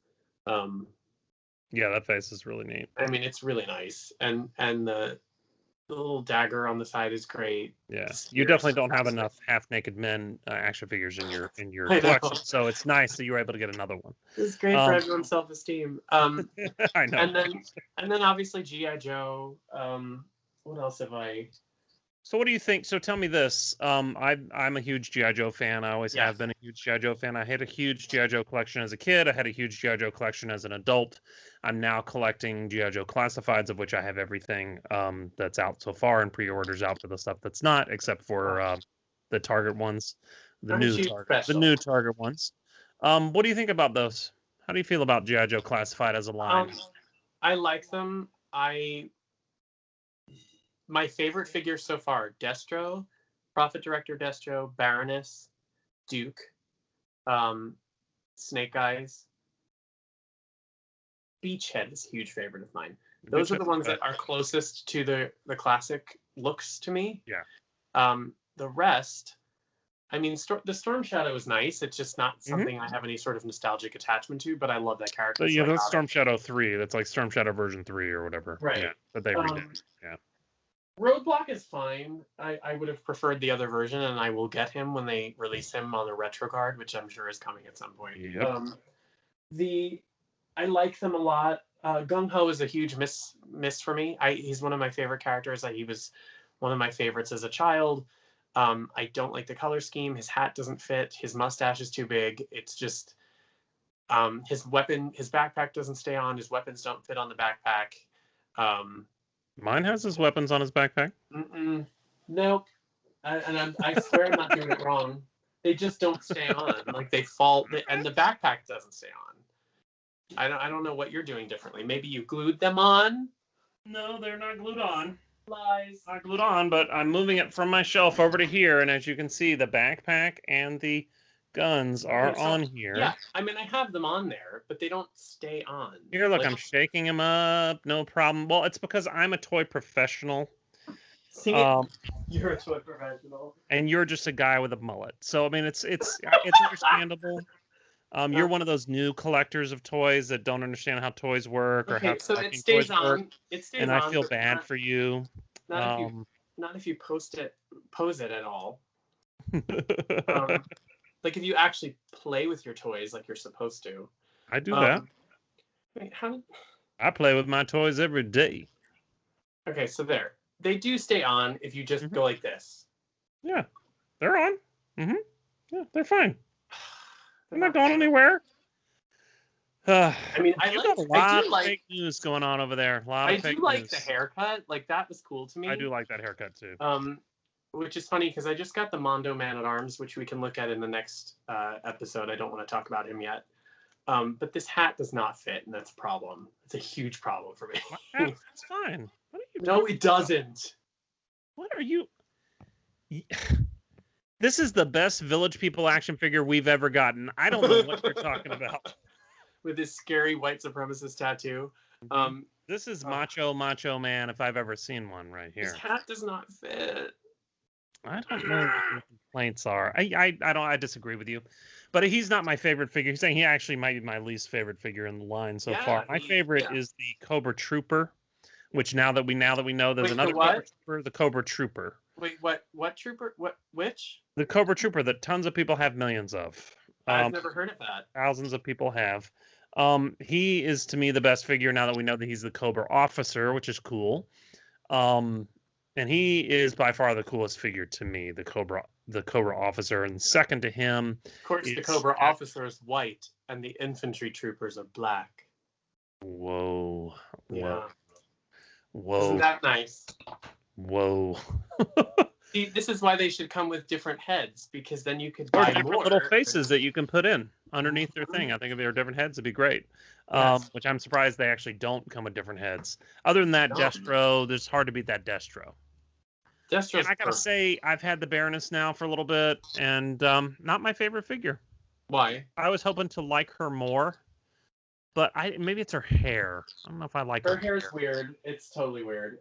Yeah, that face is really neat. I mean, it's really nice. And the The little dagger on the side is great. Yeah, The you spear is definitely don't have fantastic. enough half-naked men action figures in your I know. collection, so it's nice that you were able to get another one. It's great for everyone's self-esteem. I know. And then obviously G.I. Joe. What else have I? So what do you think? So tell me this. I'm a huge G.I. Joe fan. I always Yeah. have been a huge G.I. Joe fan. I had a huge G.I. Joe collection as a kid. I had a huge G.I. Joe collection as an adult. I'm now collecting G.I. Joe classifieds, of which I have everything that's out so far, and pre-orders out for the stuff that's not, except for the Target ones, the new Target ones. What do you think about those? How do you feel about G.I. Joe classified as a line? I like them. My favorite figures so far: Destro, Prophet Director Destro, Baroness, Duke, Snake Eyes. Beachhead is a huge favorite of mine. Those are the ones that are closest to the classic looks to me. Yeah. The rest, I mean, the Storm Shadow is nice. It's just not something I have any sort of nostalgic attachment to, but I love that character. So, yeah, that's Storm Shadow 3. That's like Storm Shadow version 3 or whatever. Right. Yeah, but they redid. Yeah. Roadblock is fine. I would have preferred the other version, and I will get him when they release him on the Retro Guard, which I'm sure is coming at some point. Yep. I like them a lot. Gung Ho is a huge miss for me. He's one of my favorite characters. He was one of my favorites as a child. I don't like the color scheme. His hat doesn't fit. His mustache is too big. It's just his backpack doesn't stay on. His weapons don't fit on the backpack. Mine has his weapons on his backpack. Nope. I swear I'm not doing it wrong. They just don't stay on. Like they fall, and the backpack doesn't stay on. I don't know what you're doing differently. Maybe you glued them on? No, they're not glued on. Lies. Not glued on, but I'm moving it from my shelf over to here, and as you can see, the backpack and the guns are on here. Yeah, I mean, I have them on there, but they don't stay on. Here, look, I'm shaking them up. No problem. Well, it's because I'm a toy professional. See, you're a toy professional, and you're just a guy with a mullet. So I mean, it's understandable. You're one of those new collectors of toys that don't understand how toys work or how it stays on. Work, it stays and on. And I feel bad for you. Not if you pose it at all. Like if you actually play with your toys like you're supposed to. I do that. Wait, I play with my toys every day. Okay, so there. They do stay on if you just go like this. Yeah, they're on. Yeah, they're fine. They're not going anywhere. I mean, I do like fake news going on over there. I do like the haircut. Like that was cool to me. I do like that haircut too. Which is funny because I just got the Mondo Man at Arms, which we can look at in the next episode. I don't want to talk about him yet. But this hat does not fit, and that's a problem. It's a huge problem for me. It's fine. What are you no, it doesn't. What are you? This is the best Village People action figure we've ever gotten. I don't know what you're talking about. With his scary white supremacist tattoo. This is Macho Man if I've ever seen one right here. His hat does not fit. I don't know what your complaints are. I disagree with you. But he's not my favorite figure. He's saying he actually might be my least favorite figure in the line so far. My favorite is the Cobra Trooper, which now that we know there's another Cobra Trooper, the Cobra Trooper. Wait, what trooper? Which? The Cobra Trooper that tons of people have millions of. I've never heard of that. Thousands of people have. He is to me the best figure now that we know that he's the Cobra Officer, which is cool. And he is by far the coolest figure to me, the Cobra Officer. And second to him, of course, the Cobra Officer is white and the infantry troopers are black. Whoa. Yeah. Whoa. Isn't that nice? Whoa. See, this is why they should come with different heads, because then you could buy different more little faces that you can put in underneath their thing. I think if they were different heads, it'd be great. Yes. Which I'm surprised they actually don't come with different heads. Other than that, Destro, it's hard to beat that Destro. And I gotta say, I've had the Baroness now for a little bit, and not my favorite figure. Why? I was hoping to like her more, but maybe it's her hair. I don't know if I like her hair. Her hair's weird. It's totally weird.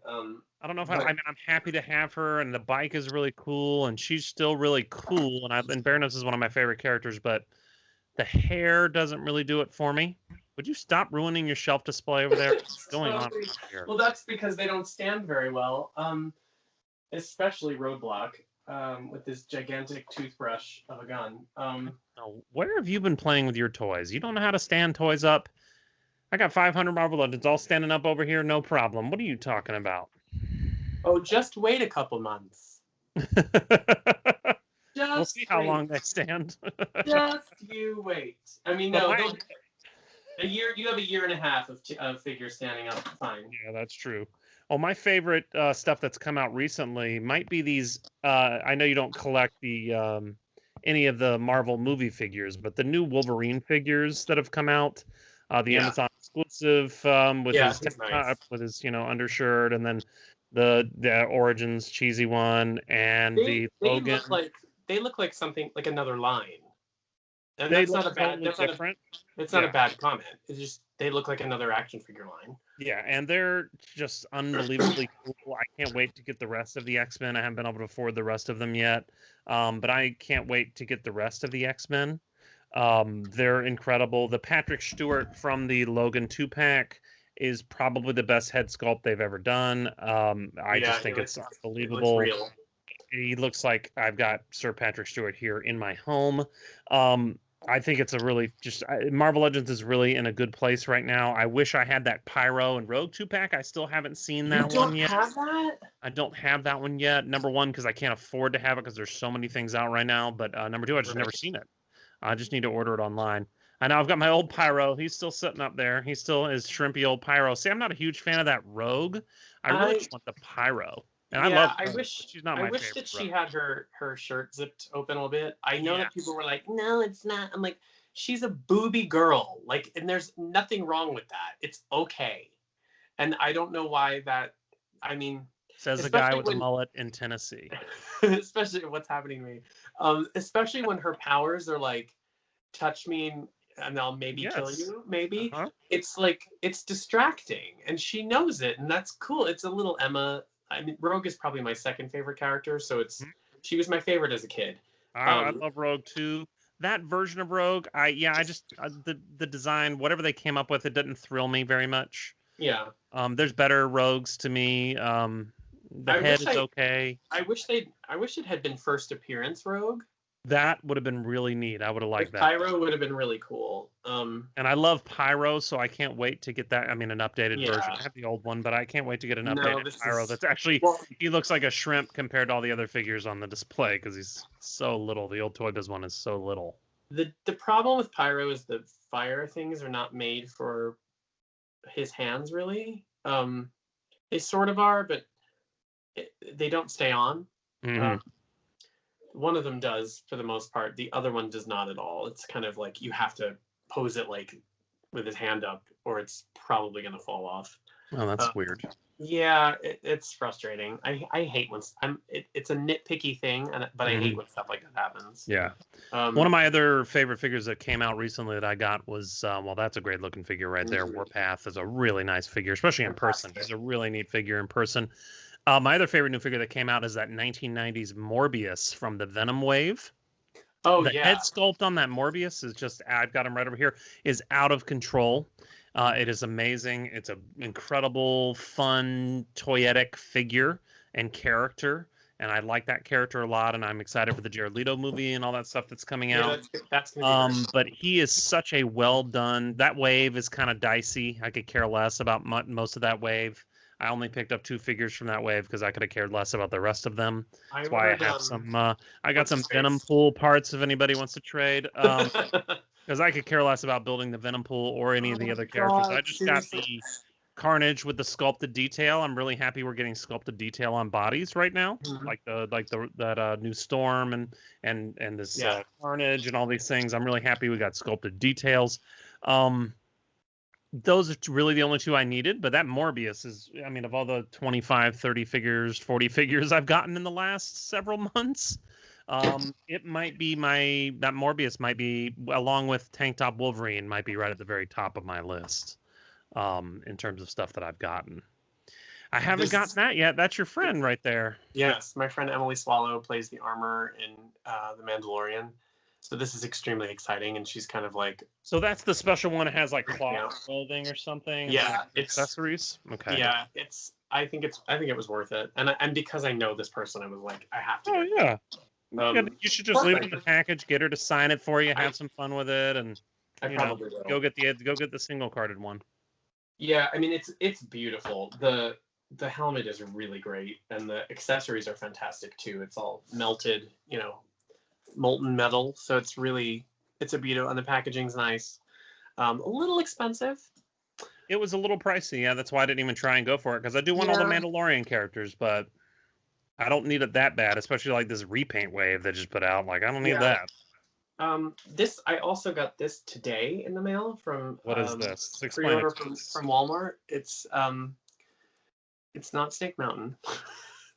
I don't know if I'm happy to have her, and the bike is really cool, and she's still really cool, and Baroness is one of my favorite characters, but the hair doesn't really do it for me. Would you stop ruining your shelf display over there? What's going on here? Well, that's because they don't stand very well. Especially Roadblock, with this gigantic toothbrush of a gun. Now, where have you been playing with your toys? You don't know how to stand toys up? I got 500 Marvel Legends all standing up over here, no problem. What are you talking about? Oh, just wait a couple months. We'll see how long they stand. Just you wait. I mean, no, a year. You have a year and a half of figures standing up. Fine. Yeah, that's true. Oh, my favorite stuff that's come out recently might be these. I know you don't collect the any of the Marvel movie figures, but the new Wolverine figures that have come out, the Amazon exclusive with his nice. with his undershirt, and then the Origins cheesy one, and the Logan. They look like something like another line, and they that's not a bad. That's different. It's not a bad comment. It's just they look like another action figure line. Yeah, and they're just unbelievably cool. I can't wait to get the rest of the X-Men. I haven't been able to afford the rest of them yet, but I can't wait to get the rest of the X-Men. They're incredible. The Patrick Stewart from the Logan 2-pack is probably the best head sculpt they've ever done. I just think it's unbelievable. It looks real. He looks like I've got Sir Patrick Stewart here in my home. I think it's a really Marvel Legends is really in a good place right now. I wish I had that Pyro and Rogue 2-pack. I still haven't seen that one yet. You don't have that? I don't have that one yet. Number one, because I can't afford to have it because there's so many things out right now. But number two, I just never seen it. I just need to order it online. I know I've got my old Pyro. He's still sitting up there. He still is shrimpy old Pyro. See, I'm not a huge fan of that Rogue. I really just want the Pyro. And I wish she's not my favorite. I wish that she had her shirt zipped open a little bit. I know that people were like, "No, it's not." I'm like, she's a booby girl. Like, and there's nothing wrong with that. It's okay. And I don't know why that. I mean, says a guy with a mullet in Tennessee. Especially what's happening to me. Especially when her powers are like, touch me and I'll maybe kill you. Maybe it's like it's distracting, and she knows it, and that's cool. It's a little Emma. I mean, Rogue is probably my second favorite character, so she was my favorite as a kid. I love Rogue too. That version of Rogue, I just the design, whatever they came up with, it didn't thrill me very much. Yeah. There's better Rogues to me. The head is okay. I wish it had been first appearance Rogue. That would have been really neat. I would have liked that. Pyro would have been really cool. And I love Pyro, so I can't wait to get that. I mean, an updated version. I have the old one, but I can't wait to get an updated Pyro. That's actually, he looks like a shrimp compared to all the other figures on the display because he's so little. The old Toy Biz one is so little. The problem with Pyro is the fire things are not made for his hands, really. They sort of are, but they don't stay on. One of them does for the most part. The other one does not at all. It's kind of like you have to pose it like with his hand up or it's probably going to fall off. Oh, that's weird. Yeah, it's frustrating. I hate when it's a nitpicky thing, but I hate when stuff like that happens. Yeah. One of my other favorite figures that came out recently that I got was, well, that's a great looking figure right there. Warpath is a really nice figure, especially in person. He's a really neat figure in person. My other favorite new figure that came out is that 1990s Morbius from the Venom wave. Oh, the head sculpt on that Morbius is just, I've got him right over here, is out of control. It is amazing. It's an incredible, fun, toyetic figure and character. And I like that character a lot. And I'm excited for the Jared Leto movie and all that stuff that's coming out. That's gonna be but he is such a well done. That wave is kind of dicey. I could care less about most of that wave. I only picked up 2 figures from that wave because I could have cared less about the rest of them. That's why I have some. I got some Venom pool parts if anybody wants to trade. Because I could care less about building the Venom pool or any of the other characters. I just got the Carnage with the sculpted detail. I'm really happy we're getting sculpted detail on bodies right now, like that new Storm and this Carnage and all these things. I'm really happy we got sculpted details. Those are really the only 2 I needed, but that Morbius is, I mean, of all the 25, 30 figures, 40 figures I've gotten in the last several months, it might be that Morbius might be, along with Tank Top Wolverine, might be right at the very top of my list in terms of stuff that I've gotten. I haven't gotten that yet. That's your friend right there. Yes, my friend Emily Swallow plays the armor in The Mandalorian. So this is extremely exciting, and she's kind of like, So that's the special one. It has like freaking out. cloth clothing or something. Yeah, and like it's accessories. Okay. yeah, I think it was worth it, and because I know this person, I was like, I have to Oh get yeah. it. You should just leave it in Perfect. the package, get her to sign it for you, I have some fun with it, and I probably will. go get the single carded one. Yeah, I mean it's beautiful. The helmet is really great, and the accessories are fantastic too. It's all melted, molten metal, so it's a beautiful, and the packaging's nice. A little expensive. It was a little pricey, yeah. That's why I didn't even try and go for it because I do want all the Yeah. Mandalorian characters, but I don't need it that bad, especially like this repaint wave they just put out. Like I don't need Yeah. that. This I also got this today in the mail from What is this? Explain pre-order it to us. from Walmart. It's not Snake Mountain.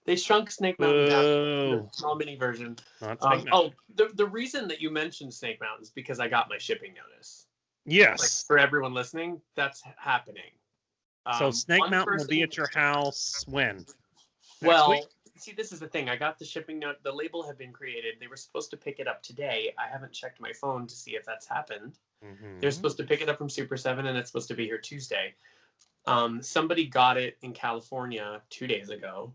They shrunk Snake Mountain down to the small mini version. Not Snake Mountain. The reason that you mentioned Snake Mountain is because I got my shipping notice. Yes. Like, for everyone listening, that's happening. So Snake Mountain will be at your house when? Well, week? see, this is the thing. I got the shipping note. The label had been created. They were supposed to pick it up today. I haven't checked my phone to see if that's happened. Mm-hmm. They're supposed to pick it up from Super 7, and it's supposed to be here Tuesday. Somebody got it in California 2 days ago.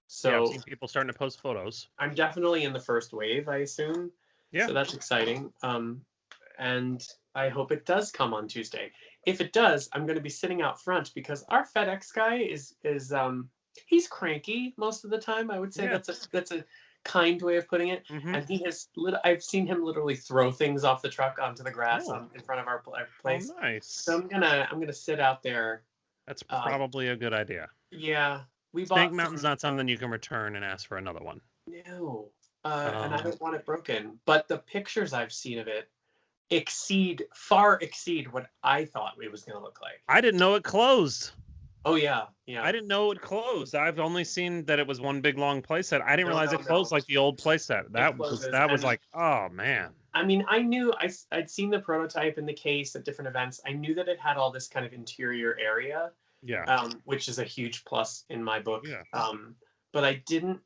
So yeah, I've seen people starting to post photos. I'm definitely in the first wave, I assume. Yeah. So that's exciting. And I hope it does come on Tuesday. If it does, I'm going to be sitting out front because our FedEx guy is he's cranky most of the time. I would say that's a kind way of putting it. Mm-hmm. And I've seen him literally throw things off the truck onto the grass in front of our place. Oh, nice. So I'm gonna sit out there. That's probably a good idea. Yeah. Snake Mountain's not something you can return and ask for another one. No. And I don't want it broken. But the pictures I've seen of it far exceed what I thought it was going to look like. I didn't know it closed. Oh, yeah. I didn't know it closed. I've only seen that it was one big long playset. I didn't realize it closed like the old playset. That was like, oh, man. I mean, I knew I'd seen the prototype in the case at different events. I knew that it had all this kind of interior area. Yeah. Which is a huge plus in my book. Yeah. But I didn't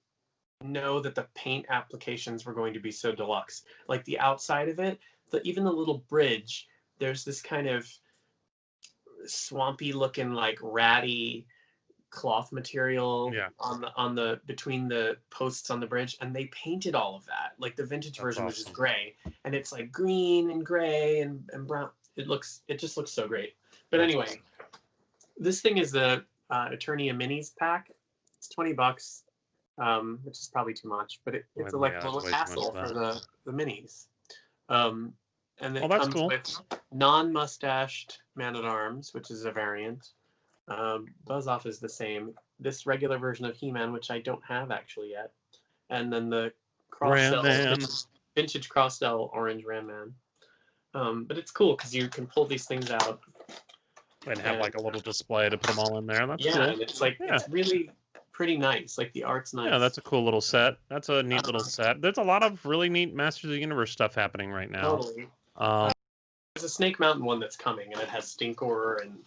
know that the paint applications were going to be so deluxe. Like the outside of it, even the little bridge, there's this kind of swampy looking, like ratty cloth material on the between the posts on the bridge, and they painted all of that. Like the vintage version, which is gray, and it's like green and gray and brown. It just looks so great. But anyway, this thing is the Eternia Minis pack. It's $20, which is probably too much, but it's like a little castle for the minis. And it comes with non-mustached Man-at-Arms, which is a variant. Buzz-Off is the same. This regular version of He-Man, which I don't have actually yet. And then the vintage Cross-Cell Orange Ram-Man. But it's cool because you can pull these things out. And have like a little display to put them all in there. That's cool. And it's like it's really pretty nice. Like the art's nice. Yeah, that's a cool little set. That's a neat little set. There's a lot of really neat Masters of the Universe stuff happening right now. Totally. There's a Snake Mountain one that's coming, and it has Stinkor and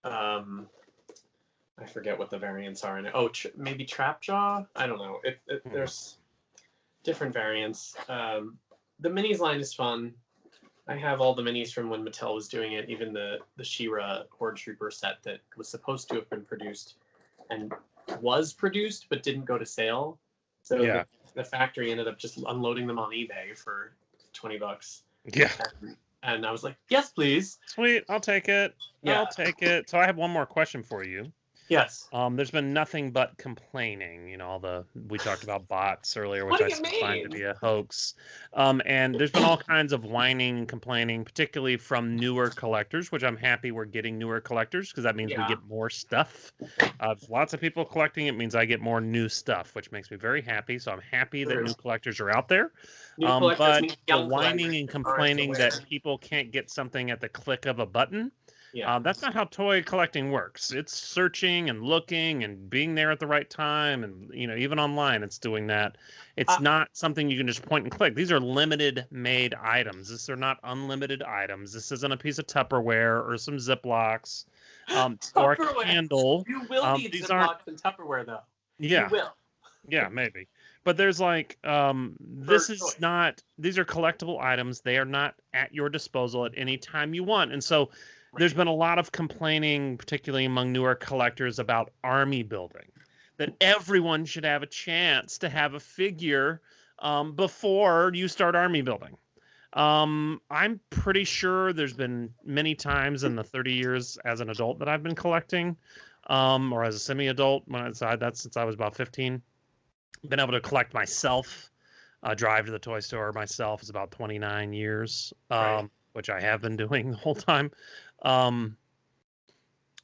I forget what the variants are in it. Oh, maybe Trapjaw. I don't know. There's different variants. The minis line is fun. I have all the minis from when Mattel was doing it, even the She-Ra Horde Trooper set that was supposed to have been produced and was produced but didn't go to sale. So the factory ended up just unloading them on eBay for $20. Yeah. And I was like, yes, please. Sweet, I'll take it. Yeah. I'll take it. So I have one more question for you. Yes. There's been nothing but complaining. We talked about bots earlier, which I find to be a hoax. And there's been all kinds of whining and complaining, particularly from newer collectors, which I'm happy we're getting newer collectors because that means we get more stuff. Lots of people collecting. It means I get more new stuff, which makes me very happy. So I'm happy that new collectors are out there. But the whining and complaining that people can't get something at the click of a button. Yeah. That's not how toy collecting works. It's searching and looking and being there at the right time. And, even online, it's doing that. It's not something you can just point and click. These are limited made items. These are not unlimited items. This isn't a piece of Tupperware or some Ziplocs or a candle. You will need Ziplocs and Tupperware, though. Yeah. You will. Yeah, maybe. But there's like this is choice. not, these are collectible items. They are not at your disposal at any time you want. And so there's been a lot of complaining, particularly among newer collectors, about army building. That everyone should have a chance to have a figure before you start army building. I'm pretty sure there's been many times in the 30 years as an adult that I've been collecting, or as a semi-adult, when I decided that since I was about 15, been able to collect myself, drive to the toy store myself is about 29 years, Right. which I have been doing the whole time. Um,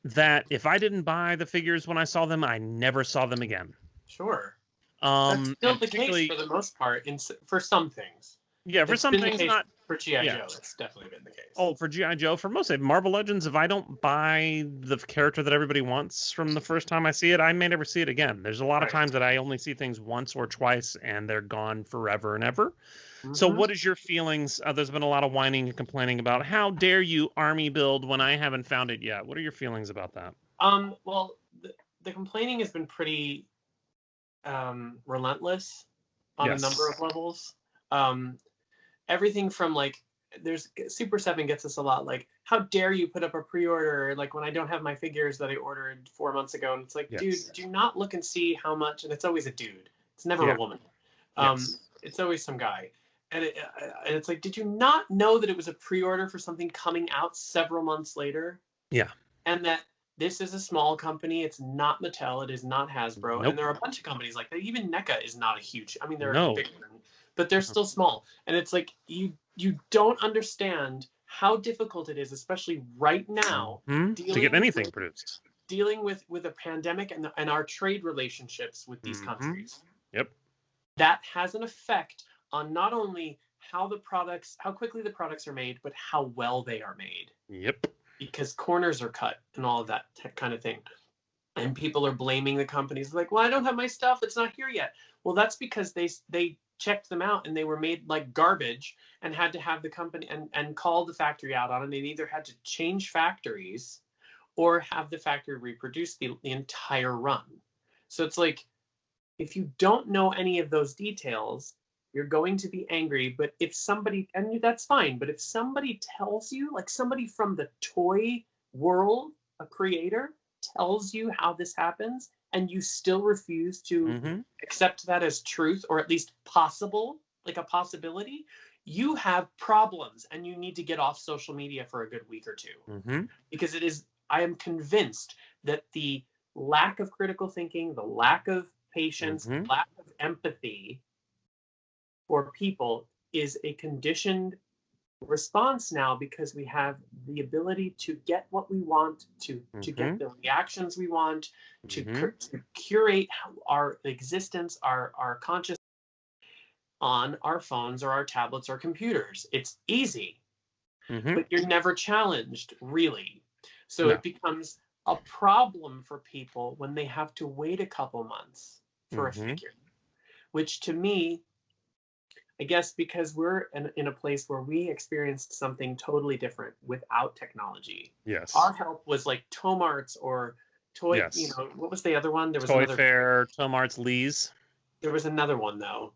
that if I didn't buy the figures when I saw them, I never saw them again. Sure. That's still And the case for the most part for some things. yeah, for It's some been the things, case not. for G.I. Yeah. Joe. It's definitely been the case. Oh, for G.I. Joe, for most of Marvel Legends, if I don't buy the character that everybody wants from the first time I see it, I may never see it again. There's a lot of times that I only see things once or twice and they're gone forever and ever. So what is your feelings? There's been a lot of whining and complaining about how dare you army build when I haven't found it yet. What are your feelings about that? Well, the complaining has been pretty relentless on a number of levels. Everything from like, there's Super 7 gets us a lot, like, how dare you put up a pre-order like when I don't have my figures that I ordered 4 months ago, and it's like, dude, do not look and see how much. And it's always a dude, it's never a woman. It's always some guy, and it's like, did you not know that it was a pre-order for something coming out several months later? And that this is a small company. It's not Mattel. It is not Hasbro. And there are a bunch of companies like that. Even NECA is not a huge. I mean, they're big, but they're still small. And it's like, you don't understand how difficult it is, especially right now, to get anything produced. Dealing with a pandemic and our trade relationships with these countries. That has an effect on not only how quickly the products are made, but how well they are made. Because corners are cut and all of that kind of thing. And people are blaming the companies, like, well, I don't have my stuff, it's not here yet. Well, that's because they checked them out and they were made like garbage and had to have the company and call the factory out on it. And they either had to change factories or have the factory reproduce the entire run. So it's like, if you don't know any of those details, you're going to be angry. But if somebody, and that's fine, but if somebody tells you, like somebody from the toy world, a creator, tells you how this happens, and you still refuse to accept that as truth, or at least possible, like a possibility, you have problems and you need to get off social media for a good week or two. Because I am convinced that the lack of critical thinking, the lack of patience, lack of empathy for people is a conditioned response now, because we have the ability to get what we want, to get the reactions we want, to curate our existence, our consciousness on our phones or our tablets or computers. It's easy, but you're never challenged, really. So it becomes a problem for people when they have to wait a couple months for a figure, which to me, I guess because we're in a place where we experienced something totally different without technology. Our help was like Tomarts or Toy, what was the other one? There was Toy Fair, Tomarts, Lee's. There was another one though.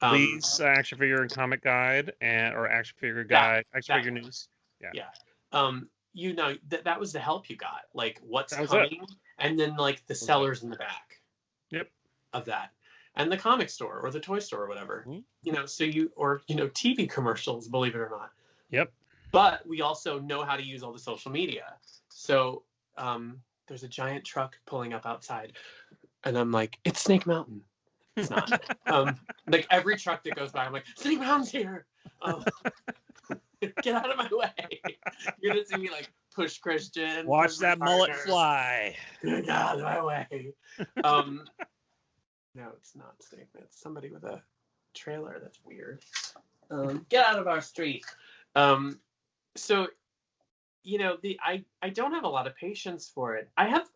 Lee's Action Figure and Comic Guide, or Action Figure Guide, Action Figure News. That was the help you got, like what's coming, and then like the sellers in the back of that, and the comic store or the toy store or whatever, so TV commercials, believe it or not. But we also know how to use all the social media. So there's a giant truck pulling up outside, and I'm like, it's Snake Mountain. It's not. Like every truck that goes by, I'm like, Snake Mountain's here. Get out of my way. You're gonna see me like push Christian. Watch that mullet fly. Get out of my way. No, it's not Snake. It's somebody with a trailer. That's weird. Get out of our street. So, I don't have a lot of patience for it. I have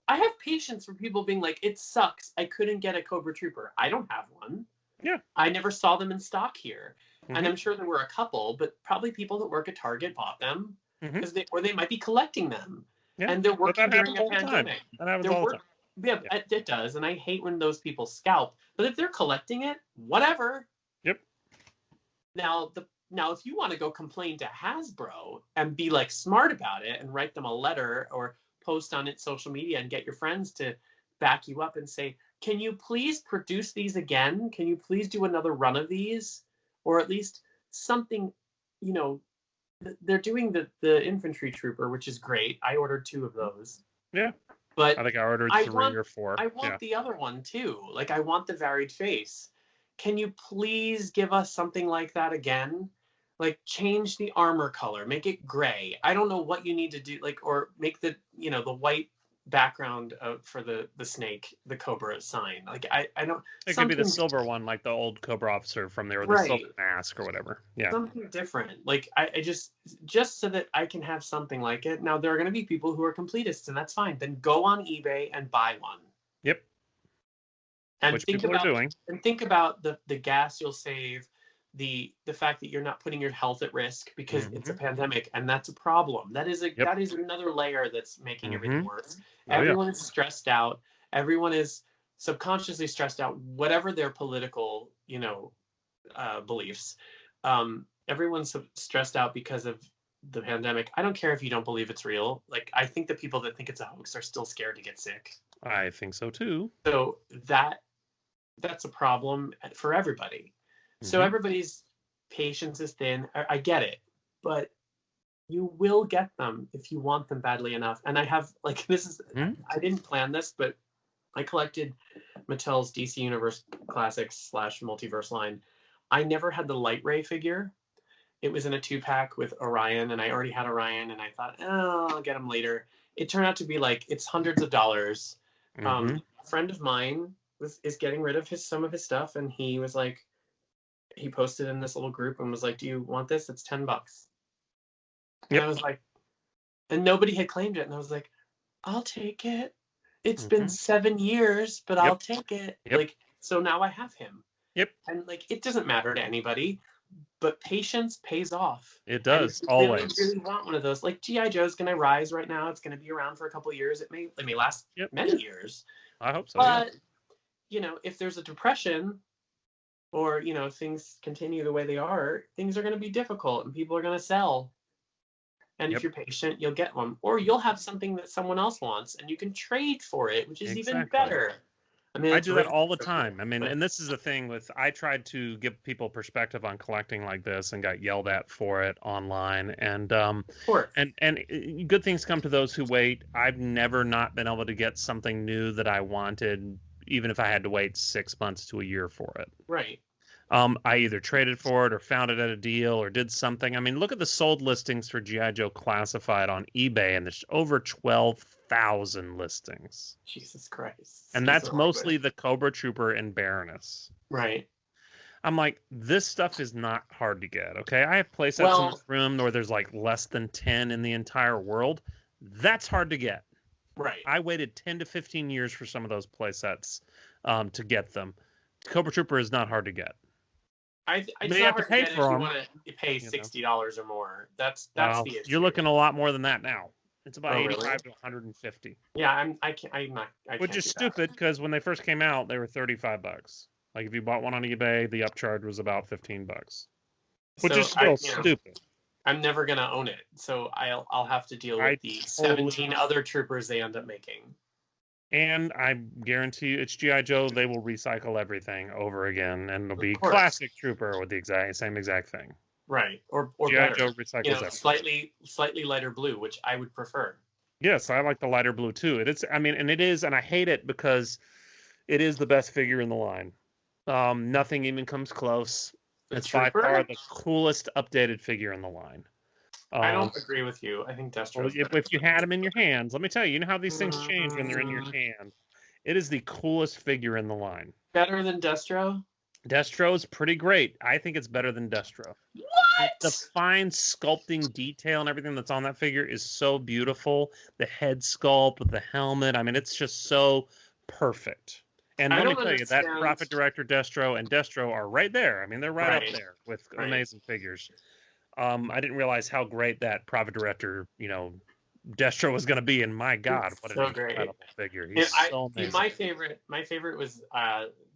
patience for people being like, it sucks, I couldn't get a Cobra Trooper. I don't have one. I never saw them in stock here. And I'm sure there were a couple, but probably people that work at Target bought them because they might be collecting them. And they're working during a pandemic. Yeah, Yeah. it does, and I hate when those people scalp. But if they're collecting it, whatever. Yep. Now if you want to go complain to Hasbro and be like smart about it and write them a letter or post on it social media and get your friends to back you up and say, can you please produce these again? Can you please do another run of these? Or at least something, you know, they're doing the infantry trooper, which is great. I ordered 2 of those. Yeah. But I think I ordered 3 or 4. I want the other one too. Like, I want the varied face. Can you please give us something like that again? Like, change the armor color, make it gray. I don't know what you need to do, like, or make the, you know, the white background for the snake, the Cobra sign. Like, I don't. It could be the silver one, like the old Cobra officer from there, or the silver mask or whatever. Yeah. Something different. Like, I just so that I can have something like it. Now, there are going to be people who are completists, and that's fine. Then go on eBay and buy one. Yep. And which people are doing. And think about the gas you'll save, the fact that you're not putting your health at risk because it's a pandemic, and that's a problem. That is that is another layer that's making everything worse. Everyone is stressed out. Everyone is subconsciously stressed out, whatever their political, you know, beliefs. Everyone's stressed out because of the pandemic. I don't care if you don't believe it's real. Like, I think the people that think it's a hoax are still scared to get sick. I think so too. So that's a problem for everybody. So everybody's patience is thin. I get it, but you will get them if you want them badly enough. And I have, like, this is, I didn't plan this, but I collected Mattel's DC Universe Classics / Multiverse line. I never had the Light Ray figure. It was in a 2-pack with Orion, and I already had Orion, and I thought, oh, I'll get him later. It turned out to be like, it's hundreds of dollars. A friend of mine is getting rid of some of his stuff, and he was like, he posted in this little group and was like, do you want this? It's $10. And I was like, and nobody had claimed it, and I was like, I'll take it. It's been 7 years, but I'll take it. Like, so now I have him. And like, it doesn't matter to anybody, but patience pays off. It does, always. I really want one of those. Like, G.I. Joe's going to rise right now. It's going to be around for a couple of years. It may last many years. I hope so. But, you know, if there's a depression, or, you know, things continue the way they are, things are going to be difficult and people are going to sell. And if you're patient, you'll get one. Or you'll have something that someone else wants and you can trade for it, which is even better. I mean, I do that all the time. I mean, and this is the thing with, I tried to give people perspective on collecting like this and got yelled at for it online. And and good things come to those who wait. I've never not been able to get something new that I wanted, even if I had to wait 6 months to a year for it. Right. I either traded for it or found it at a deal or did something. I mean, look at the sold listings for G.I. Joe Classified on eBay, and there's over 12,000 listings. Jesus Christ. And that's mostly the Cobra Trooper and Baroness. Right. I'm like, this stuff is not hard to get, okay? I have playsets in this room where there's like less than 10 in the entire world. That's hard to get. Right. I waited 10 to 15 years for some of those playsets to get them. Cobra Trooper is not hard to get. You have to pay for them. You want to pay $60 or more. That's the issue. You're looking a lot more than that now. It's about 85 to 150. Yeah, Which is stupid because when they first came out, they were $35. Like if you bought one on eBay, the upcharge was about $15. Which is still stupid. I'm never gonna own it, so I'll have to deal with the 17 other troopers they end up making. And I guarantee you, it's G.I. Joe. They will recycle everything over again, and it'll be classic trooper with the same exact thing. Right, or G.I. Joe recycles everything. Slightly lighter blue, which I would prefer. Yes, I like the lighter blue too. And I hate it because it is the best figure in the line. Nothing even comes close. It's by far the coolest updated figure in the line. I don't agree with you. I think Destro. If you had him in your hands, let me tell you, you know how these things change when they're in your hand. It is the coolest figure in the line. Better than Destro? Destro is pretty great. I think it's better than Destro. What? The fine sculpting detail and everything that's on that figure is so beautiful. The head sculpt with the helmet. I mean, it's just so perfect. And let me tell you, that Prophet Director Destro and Destro are right there. I mean, they're right up there with amazing figures. I didn't realize how great that Prophet Director, Destro was going to be, and my God, It's what so an incredible figure! And He's so amazing. my favorite was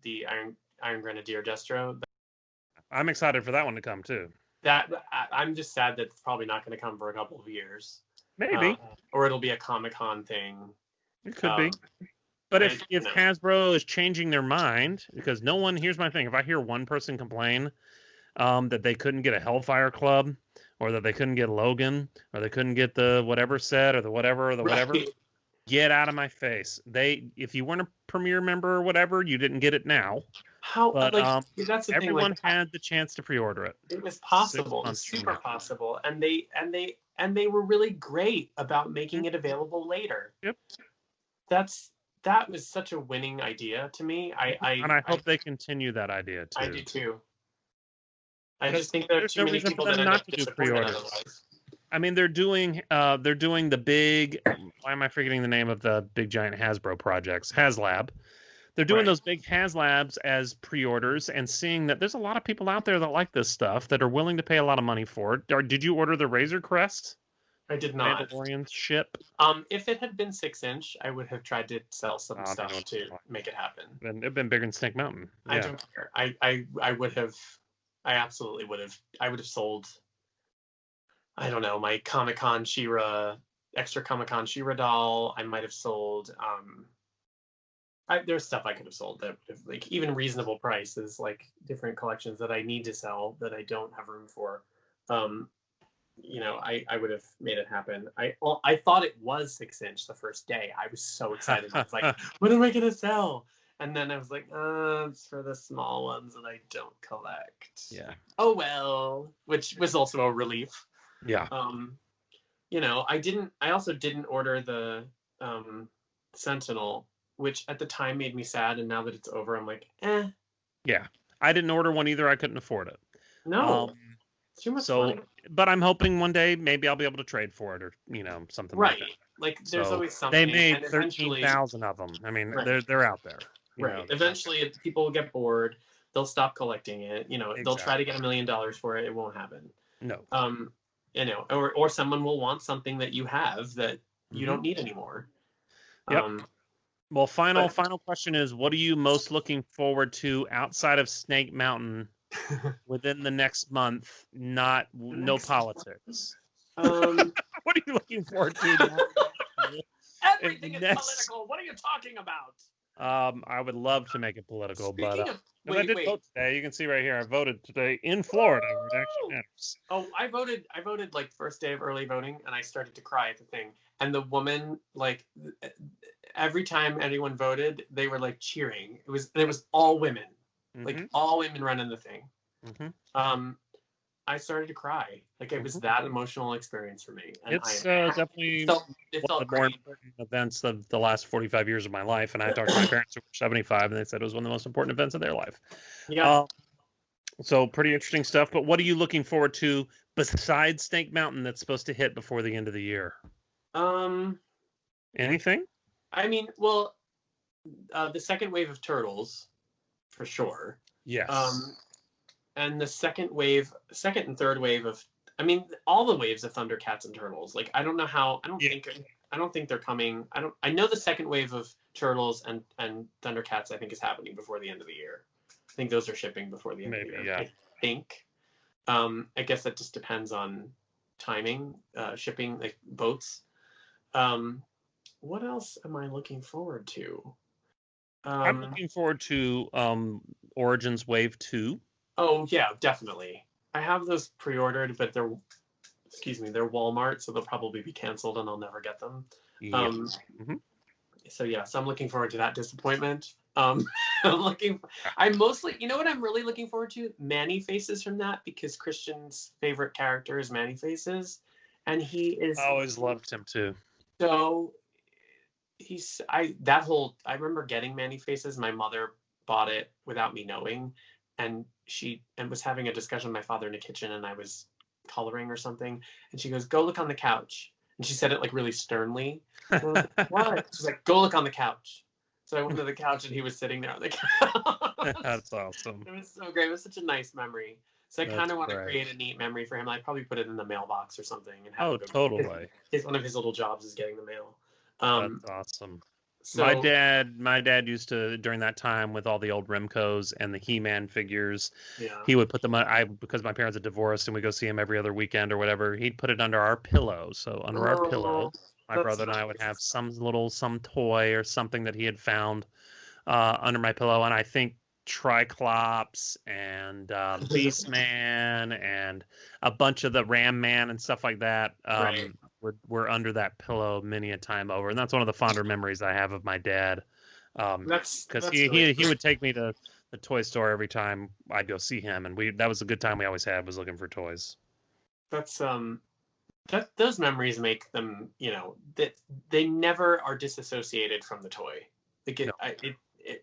the Iron Grenadier Destro. I'm excited for that one to come too. I'm just sad that it's probably not going to come for a couple of years. Maybe. Or it'll be a Comic-Con thing. It could be. But if Hasbro is changing their mind, because here's my thing, if I hear one person complain that they couldn't get a Hellfire Club, or that they couldn't get Logan, or they couldn't get the whatever set, or the whatever, get out of my face. If you weren't a Premier member or whatever, you didn't get it now. But that's the everyone had the chance to pre-order it. It was possible. It was super possible, and they were really great about making it available later. Yep. That was such a winning idea to me. I hope they continue that idea too. I do too. I just think there are too many people that not to do pre-orders. I mean, they're doing the big. Why am I forgetting the name of the big giant Hasbro projects? HasLab. They're doing those big HasLabs as pre-orders, and seeing that there's a lot of people out there that like this stuff that are willing to pay a lot of money for it. Did you order the Razor Crest? I did not. Mandalorian ship. If it had been 6-inch, I would have tried to sell some stuff to make it happen. It'd been bigger than Snake Mountain. Yeah. I don't care. I would have. I absolutely would have. I would have sold. I don't know, my Comic-Con She-Ra, extra Comic-Con She-Ra doll. I might have sold. There's stuff I could have sold that would have, like, even reasonable prices, like different collections that I need to sell that I don't have room for. I would have made it happen. I thought it was 6-inch the first day. I was so excited. I was like, what am I gonna sell? And then I was like, it's for the small ones that I don't collect. Yeah. Oh well, which was also a relief. Yeah. I also didn't order the Sentinel, which at the time made me sad, and now that it's over, I'm like, eh. Yeah. I didn't order one either. I couldn't afford it. No. Too much money. But I'm hoping one day maybe I'll be able to trade for it, or something like that. Right. Like there's always something. They made 13,000 of them. I mean, they're out there. Right. Eventually, people will get bored. They'll stop collecting it. They'll try to get $1 million for it. It won't happen. No. Or someone will want something that you have that you don't need anymore. Yep. Well, final question is, what are you most looking forward to outside of Snake Mountain within the next month? No politics. What are you looking forward to? Everything is political. What are you talking about? I would love to make it political, Speaking but I did vote today. You can see right here. I voted today in Florida. Where it actually matters. Oh, I voted like first day of early voting, and I started to cry at the thing. And the woman, like, every time anyone voted, they were like cheering. It was all women, like all women running the thing. Mm-hmm. I started to cry. Like, it was that emotional experience for me. And it's definitely one of the more important events of the last 45 years of my life. And I talked to my parents who were 75, and they said it was one of the most important events of their life. Yeah. So pretty interesting stuff. But what are you looking forward to besides Snake Mountain that's supposed to hit before the end of the year? Anything? I mean, well, the second wave of Turtles, for sure. Yes. And the second and third wave of, I mean, all the waves of Thundercats and Turtles. Like, I don't know how. I don't think they're coming. I know the second wave of Turtles and Thundercats, I think, is happening before the end of the year. I think those are shipping before the end of the year. Yeah. I think. I guess that just depends on timing, shipping, like boats. What else am I looking forward to? I'm looking forward to Origins Wave 2. Oh yeah, definitely. I have those pre-ordered, but they're Walmart, so they'll probably be canceled and I'll never get them. Yeah. So I'm looking forward to that disappointment. I'm mostly, what I'm really looking forward to? Manny Faces from that, because Christian's favorite character is Manny Faces, and he is. I always loved him too. So I remember getting Manny Faces. My mother bought it without me knowing, and was having a discussion with my father in the kitchen, and I was coloring or something, and she goes, "Go look on the couch," and she said it like really sternly. Like, what? She's like, "Go look on the couch." So I went to the couch, and he was sitting there on the couch. That's awesome. It was so great. It was such a nice memory. So I kind That's of want to great. create a neat memory for him. I'd probably put it in the mailbox or something and have him go. Totally. One of his little jobs is getting the mail. That's awesome. So My dad used to, during that time with all the old Remcos and the He-Man figures, yeah. he would put them because my parents had divorced and we go see him every other weekend or whatever, he'd put it under our pillow. So under our pillow, my brother and I would have some toy or something that he had found under my pillow. And I think Triclops and Beastman and a bunch of the Ram Man and stuff like that Right. were under that pillow many a time over. And that's one of the fonder memories I have of my dad. Because he would take me to the toy store every time I'd go see him, and that was a good time we always had, was looking for toys. That's those memories make them, that they never are disassociated from the toy. Like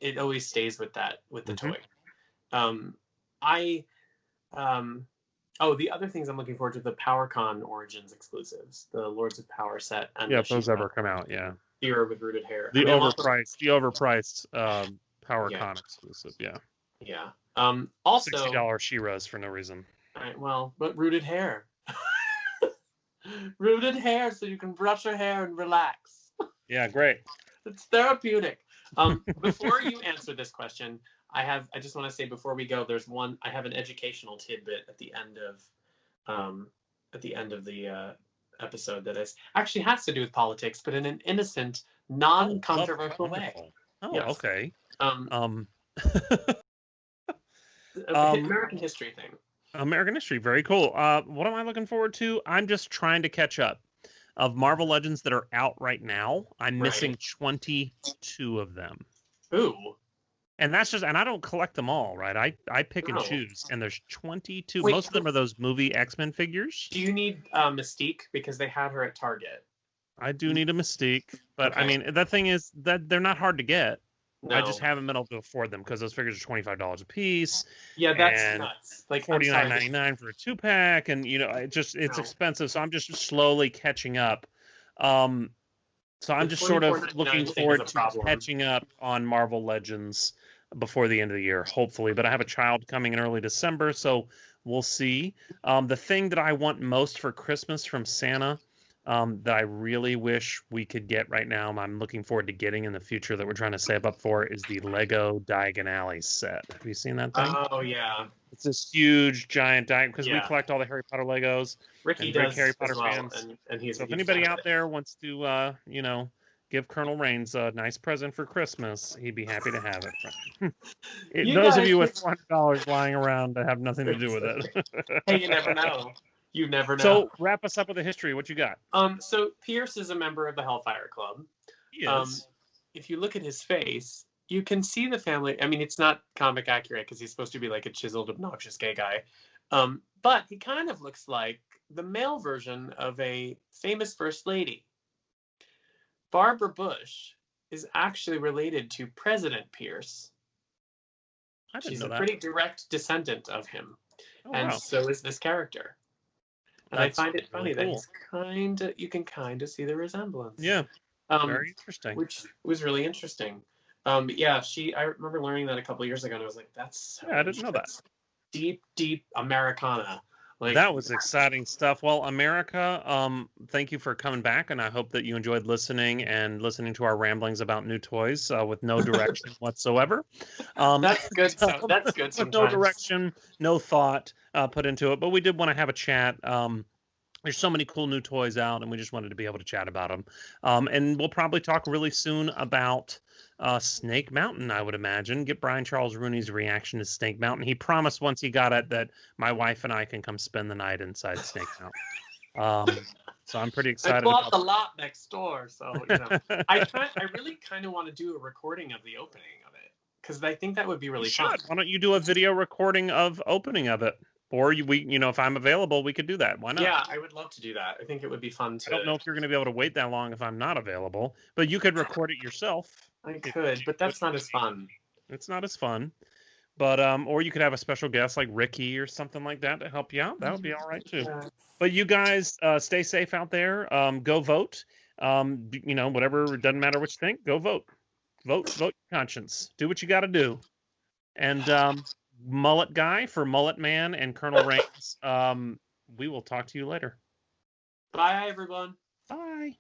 it always stays with the toy. The other things I'm looking forward to, the PowerCon Origins exclusives, the Lords of Power set, and if those ever come out, She-Ra with rooted hair. The overpriced PowerCon exclusive, Yeah. Also $60 She-Ras for no reason. Right, well, but rooted hair. Rooted hair, so you can brush your hair and relax. Yeah, great. It's therapeutic. Before you answer this question, I just want to say before we go, I have an educational tidbit at the end of the episode that actually has to do with politics, but in an innocent, non-controversial way. Oh, yes. Okay. American history thing. American history, very cool. What am I looking forward to? I'm just trying to catch up. Of Marvel Legends that are out right now, I'm missing 22 of them. Ooh. And I don't collect them all, right? I pick and choose, and there's 22. Wait, most of them are those movie X-Men figures. Do you need Mystique? Because they had her at Target. I do need a Mystique, but I mean, the thing is that they're not hard to get. No. I just haven't been able to afford them because those figures are $25 a piece. Yeah, that's nuts. Like $49.99 for a 2-pack, and it's expensive. So I'm just slowly catching up. So I'm just sort of looking forward to catching up on Marvel Legends before the end of the year, hopefully. But I have a child coming in early December, so we'll see. The thing that I want most for Christmas from Santa, that I really wish we could get right now, I'm looking forward to getting in the future, that we're trying to save up for, is the Lego Diagon Alley set. Have you seen that thing? Oh, yeah. It's this huge, giant Diagon, because we collect all the Harry Potter Legos. Ricky does Harry Potter as well, fans. and he's so if anybody out there wants to, give Colonel Reigns a nice present for Christmas, he'd be happy to have it. Those of you with $100 lying around that have nothing to do with it. Hey, you never know. You never know. So wrap us up with the history. What you got? So Pierce is a member of the Hellfire Club. He is. If you look at his face, you can see the family. I mean, it's not comic accurate because he's supposed to be like a chiseled, obnoxious gay guy. But he kind of looks like the male version of a famous first lady. Barbara Bush is actually related to President Pierce. She's a pretty direct descendant of him. So is this character. And I find it funny that you can kind of see the resemblance. Yeah. Very interesting. Which was really interesting. I remember learning that a couple of years ago, and I was like, that's so I didn't know that. Deep, deep Americana. That was exciting stuff. Well, America, thank you for coming back, and I hope that you enjoyed listening to our ramblings about new toys with no direction whatsoever. That's good. That's good. Sometimes. No direction, no thought put into it, but we did want to have a chat. There's so many cool new toys out, and we just wanted to be able to chat about them. And we'll probably talk really soon about Snake Mountain, I would imagine. Get Brian Charles Rooney's reaction to Snake Mountain. He promised once he got it that my wife and I can come spend the night inside Snake Mountain. So I'm pretty excited. I bought the lot next door, so I really kind of want to do a recording of the opening of it because I think that would be really fun. Why don't you do a video recording of opening of it? Or if I'm available, we could do that. Why not? Yeah, I would love to do that. I think it would be fun to. I don't know if you're going to be able to wait that long if I'm not available, but you could record it yourself. I could, but that's not as fun. It's not as fun. But or you could have a special guest like Ricky or something like that to help you out. That would be all right too. Yeah. But you guys stay safe out there. Go vote. Whatever, it doesn't matter what you think. Go vote. Vote your conscience. Do what you got to do. And Mullet Guy, for Mullet Man and Colonel Reigns. We will talk to you later. Bye, everyone. Bye.